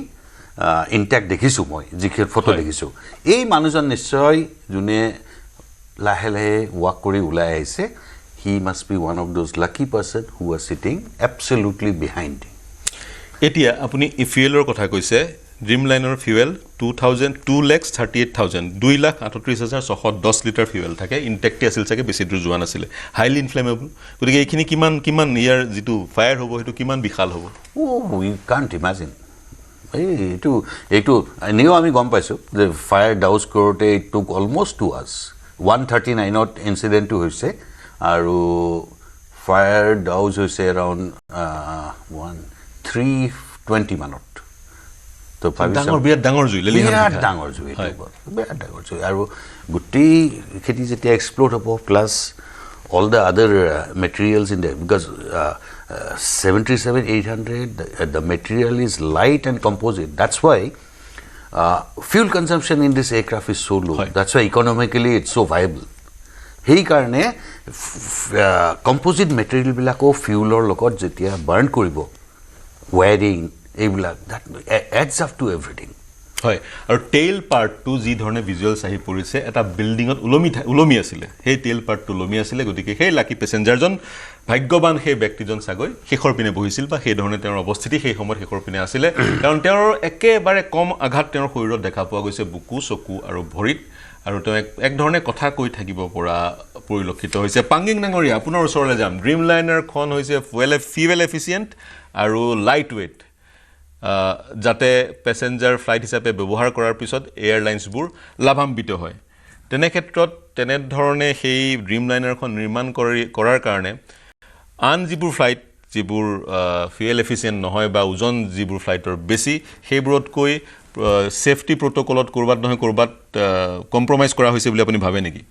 ইনটেক্ট দেখিছোঁ মই যিখিনি ফটো দেখিছোঁ এই মানুহজন নিশ্চয় যোনে লাহে লাহে ৱাক কৰি ওলাই আহিছে he must be one of those lucky person who are sitting absolutely behind এতিয়া আপুনি ইফিউলৰ কথা কৈছে ড্ৰিম লাইনৰ ফিউৱেল 2,38,000 2,38,610 লিটাৰ ফিউৱেল থাকে ইনটেক্টে আছিল চাগে বেছি দূৰ যোৱা নাছিলে হাইলি ইনফ্লেমেবল গতিকে এইখিনি কিমান ইয়াৰ যিটো ফায়াৰ হ'ব সেইটো কিমান বিশাল হ'ব উই কাণ্ট ইমাজিন এইটো এনেও আমি গম পাইছোঁ যে ফায়াৰ ডাউজ কৰোঁতে ইট টুক অলমষ্ট 2 hours 139ত ইনচিডেণ্টটো হৈছে আৰু ফায়াৰ ডাউজ হৈছে এৰাউণ্ড 320 মানত তো বিৰাট ডাঙৰ জুই আৰু গোটেই খেতি যেতিয়া এক্সপ্ল'ড হ'ব প্লাছ অল দ্য আদাৰ materials in the because 737-800 the material is light and composite that's why fuel consumption in this aircraft is so low that's why economically it's so viable hey karne composite material bilako fuel or lokot jetia burn koribo wiring এইবিলাক that adds up to everything হয় আৰু tail পাৰ্টটো যি ধৰণে visuals আহি পৰিছে এটা বিল্ডিঙত উলমি আছিলে সেই টেইল পাৰ্টটো উলমি আছিলে গতিকে সেই লাকি পেছেঞ্জাৰজন ভাগ্যৱান সেই ব্যক্তিজন চাগৈ শেষৰ পিনে বহিছিল বা সেই ধৰণে তেওঁৰ অৱস্থিতি সেই সময়ত শেষৰ পিনে আছিলে কাৰণ তেওঁৰ একেবাৰে কম আঘাত তেওঁৰ শৰীৰত দেখা পোৱা গৈছে বুকু চকু আৰু ভৰিত আৰু তেওঁ এক ধৰণে কথা কৈ থাকিব পৰা পৰিলক্ষিত হৈছে পাংগিং ডাঙৰীয়া আপোনাৰ ওচৰলৈ যাম ড্ৰিম লাইনাৰখন হৈছে ফিউৱেল এফিচিয়েণ্ট আৰু লাইট ৱেইট যাতে পেছেঞ্জাৰ ফ্লাইট হিচাপে ব্যৱহাৰ কৰাৰ পিছত এয়াৰলাইন্সবোৰ লাভান্বিত হয় তেনে ক্ষেত্ৰত তেনেধৰণে সেই ড্ৰিম লাইনাৰখন নিৰ্মাণ কৰাৰ কাৰণে আন যিবোৰ ফ্লাইট যিবোৰ ফিউৱেল এফিচিয়েণ্ট নহয় বা ওজন যিবোৰ ফ্লাইটৰ বেছি সেইবোৰতকৈ সেফটি প্ৰট'কলত কৰবাত নহয় কৰবাত কম্প্ৰমাইজ কৰা হৈছে বুলি আপুনি ভাবে নেকি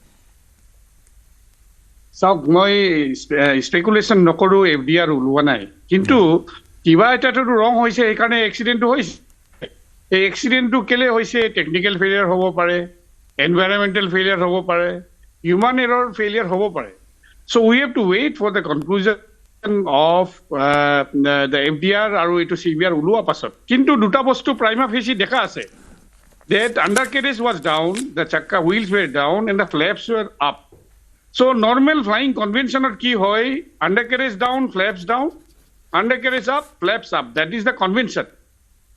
চাওক মই স্পেকুলেশ্যন নকৰো এফডিআৰ ওলোৱা নাই কিন্তু কিবা এটাটো ৰং হৈছে এইকাৰণে এক্সিডেণ্টটো হৈছে এই এক্সিডেণ্টটো কেলে হৈছে টেকনিকেল ফেইলিয়াৰ হ'ব পাৰে এনভাইৰনমেণ্টেল ফেইলিয়াৰ হ'ব পাৰে হিউমান এৰৰ ফেইলিয়াৰ হ'ব পাৰে so' we have to wait for the conclusion of the FDR আৰু এইটো চিবিআৰ ওলোৱা পাছত কিন্তু দুটা বস্তু প্ৰাইমা ফেচি দেখা আছে that undercarriage was down the chakka wheels were down and the flaps were up so normal flying convention or ki hoy undercarriage down flaps down undercarriage up flaps up that is the convention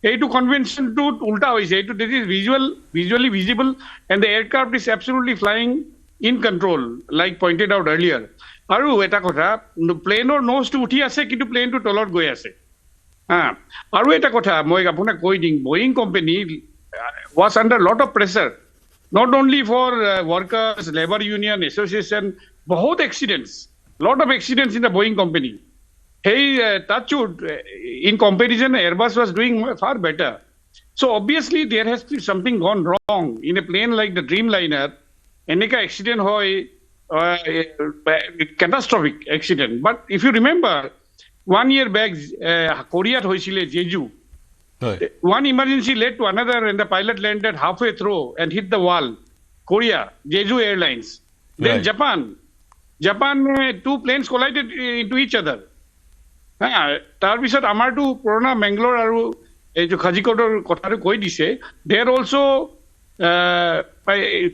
eitu convention to ulta hoise eitu this is visually visible and the aircraft is absolutely flying in control like pointed out earlier aru eta kotha plane or nose to uthi ase kintu plane to tolot goi ase aru eta kotha moi apuna koi ding Boeing company was under a lot of pressure not only for workers labor union association bahut accidents lot of accidents in the Boeing company hey touch wood in comparison Airbus was doing far better so obviously there has to be something gone wrong in a plane like the Dreamliner enika accident hoy catastrophic accident but if you remember 1 year back Korea hoisile Jeju one emergency led to another and the pilot landed halfway through and hit the wall Korea Jeju Airlines then Japan two planes collided into each other tar bisot amar to purana Mangalore aru ei jo Khajikotor kotha koi dise there also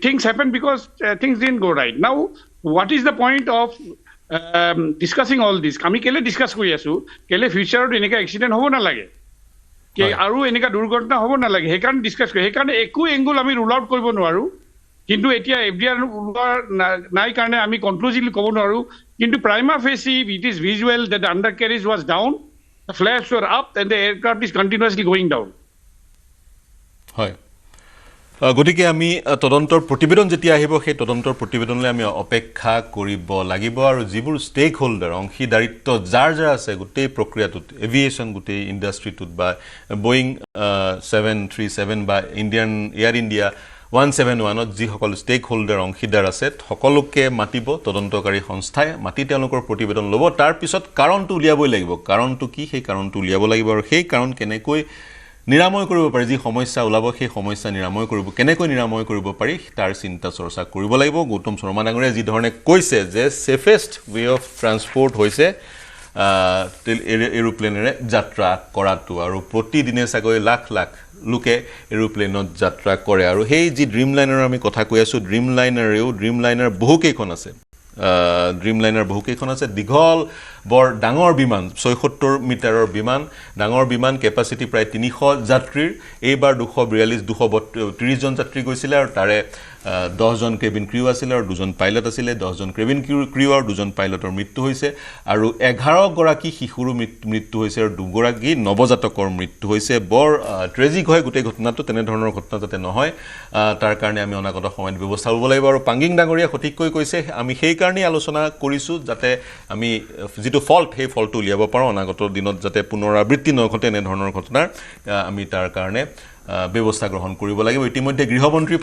things happen because things didn't go right now what is the point of discussing all this ami kele discuss kori asu kele future enika accident hobo na lage ke aru enika durghotna hobo na lage hekan discuss kori hekan eku angle ami rule out koribo noaru কিন্তু এতিয়া FDR নাই কাৰণে আমি conclusively ক'ব নোৱাৰো কিন্তু prima facie it is visual that the undercarriage was down the flaps were up and the aircraft is continuously going down হয় গতিকে আমি তদন্তৰ প্ৰতিবেদন যেতিয়া আহিব সেই তদন্তৰ প্ৰতিবেদনলৈ আমি অপেক্ষা কৰিব লাগিব আৰু যিবোৰ ষ্টেক হোল্ডাৰ অংশীদাৰিত্ব যাৰ আছে গোটেই প্ৰক্ৰিয়াটোত এভিয়েশ্যন গোটেই ইণ্ডাষ্ট্ৰিটোত বা Boeing 737 বা ইণ্ডিয়ান এয়াৰ ইণ্ডিয়া 171ত যিসকল ষ্টেক হোল্ডাৰ অংশীদাৰ আছে সকলোকে মাতিব তদন্তকাৰী সংস্থাই মাতি তেওঁলোকৰ প্ৰতিবেদন ল'ব তাৰ পিছত কাৰণটো উলিয়াবই লাগিব কাৰণটো কি সেই কাৰণটো উলিয়াব লাগিব আৰু সেই কাৰণ কেনেকৈ নিৰাময় কৰিব পাৰি যি সমস্যা ওলাব সেই সমস্যা নিৰাময় কৰিব কেনেকৈ নিৰাময় কৰিব পাৰি তাৰ চিন্তা চৰ্চা কৰিব লাগিব গৌতম শৰ্মা ডাঙৰীয়া যি ধৰণে কৈছে যে সেফেষ্ট ৱে অফ ট্ৰান্সপোৰ্ট হৈছে এৰোপ্লেনেৰে যাত্ৰা কৰাটো আৰু প্ৰতিদিনে চাগৈ লাখ লাখ লোকে এৰোপ্লেনত যাত্ৰা কৰে আৰু সেই যি ড্ৰিম লাইনাৰৰ আমি কথা কৈ আছোঁ ড্ৰিম লাইনাৰ বহুকেইখন আছে দীঘল বৰ ডাঙৰ বিমান ৭৬ মিটাৰৰ বিমান ডাঙৰ বিমান কেপাচিটি প্ৰায় ৩০০ যাত্ৰীৰ এইবাৰ ২30 জন যাত্ৰী গৈছিলে আৰু তাৰে 10 জন কেবিন ক্ৰিউ আছিলে আৰু 2জন পাইলট আছিলে 10 জন কেবিন ক্ৰিউ আৰু 2জন পাইলটৰ মৃত্যু হৈছে আৰু 11 গৰাকী শিশুৰ মৃত্যু হৈছে আৰু 2 গৰাকী নৱজাতকৰ মৃত্যু হৈছে বৰ ট্ৰেজিক হয় গোটেই ঘটনাটো তেনে ধৰণৰ ঘটনা যাতে নহয় তাৰ কাৰণে আমি অনাগত সময়ত ব্যৱস্থা ল'ব লাগিব আৰু পাঙ্গিং ডাঙৰীয়া সঠিককৈ কৈছে আমি সেই কাৰণেই আলোচনা কৰিছোঁ যাতে আমি যিটো ফল্ট সেই ফল্টটো উলিয়াব পাৰোঁ অনাগত দিনত যাতে পুনৰাবৃত্তি নঘটে এনে ধৰণৰ ঘটনাৰ আমি তাৰ কাৰণে ব্যৱস্থা গ্ৰহণ কৰিব লাগিব ইতিমধ্যে গৃহমন্ত্ৰী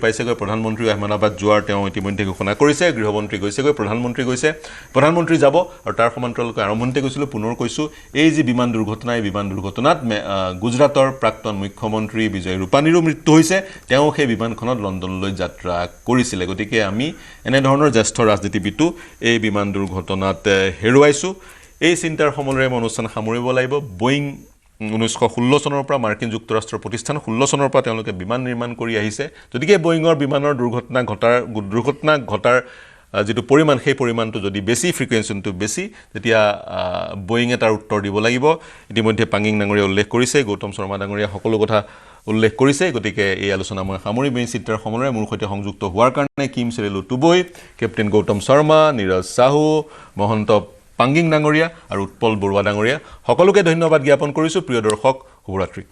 পাইছেগৈ প্ৰধানমন্ত্ৰী আহমেদাবাদ যোৱাৰ তেওঁ ইতিমধ্যে ঘোষণা কৰিছে গৃহমন্ত্ৰী গৈছেগৈ প্ৰধানমন্ত্ৰী যাব আৰু তাৰ সমান্তৰালকৈ আৰম্ভণিতে কৈছিলোঁ পুনৰ কৈছোঁ এই যি বিমান দুৰ্ঘটনাত গুজৰাটৰ প্ৰাক্তন মুখ্যমন্ত্ৰী বিজয় ৰূপানীৰো মৃত্যু হৈছে তেওঁ সেই বিমানখনত লণ্ডনলৈ যাত্ৰা কৰিছিলে গতিকে আমি এনেধৰণৰ জ্যেষ্ঠ ৰাজনীতিবিদো এই বিমান দুৰ্ঘটনাত হেৰুৱাইছোঁ এই চিন্তাৰ সমলেৰে অনুষ্ঠান সামৰিব লাগিব বয়িং 1916 চনৰ পৰা মাৰ্কিন যুক্তৰাষ্ট্ৰৰ প্ৰতিষ্ঠান 16 চনৰ পৰা তেওঁলোকে বিমান নিৰ্মাণ কৰি আহিছে যদিকে বয়িঙৰ বিমানৰ দুৰ্ঘটনা ঘটাৰ যেটো পৰিমাণ সেই পৰিমাণটো যদি বেছি ফ্ৰিকুৱেন্সিটো বেছি তেতিয়া বয়িঙে তাৰ উত্তৰ দিব লাগিব ইতিমধ্যে পাঙ্গিং ডাঙৰীয়া উল্লেখ কৰিছে গৌতম শৰ্মা ডাঙৰীয়া সকলো কথা উল্লেখ কৰিছে গতিকে এই আলোচনা মই সামৰি বেই চিত্ৰাৰ সমলেৰে মোৰ সৈতে সংযুক্ত হোৱাৰ কাৰণে কিম চেৰেলু টুবৈ কেপ্টেইন গৌতম শৰ্মা নীৰজ সাহু মহন্ত পাঙ্গিং ডাঙৰীয়া আৰু উৎপল বৰুৱা ডাঙৰীয়া সকলোকে ধন্যবাদ জ্ঞাপন কৰিছোঁ প্ৰিয় দৰ্শক শুভৰাত্ৰি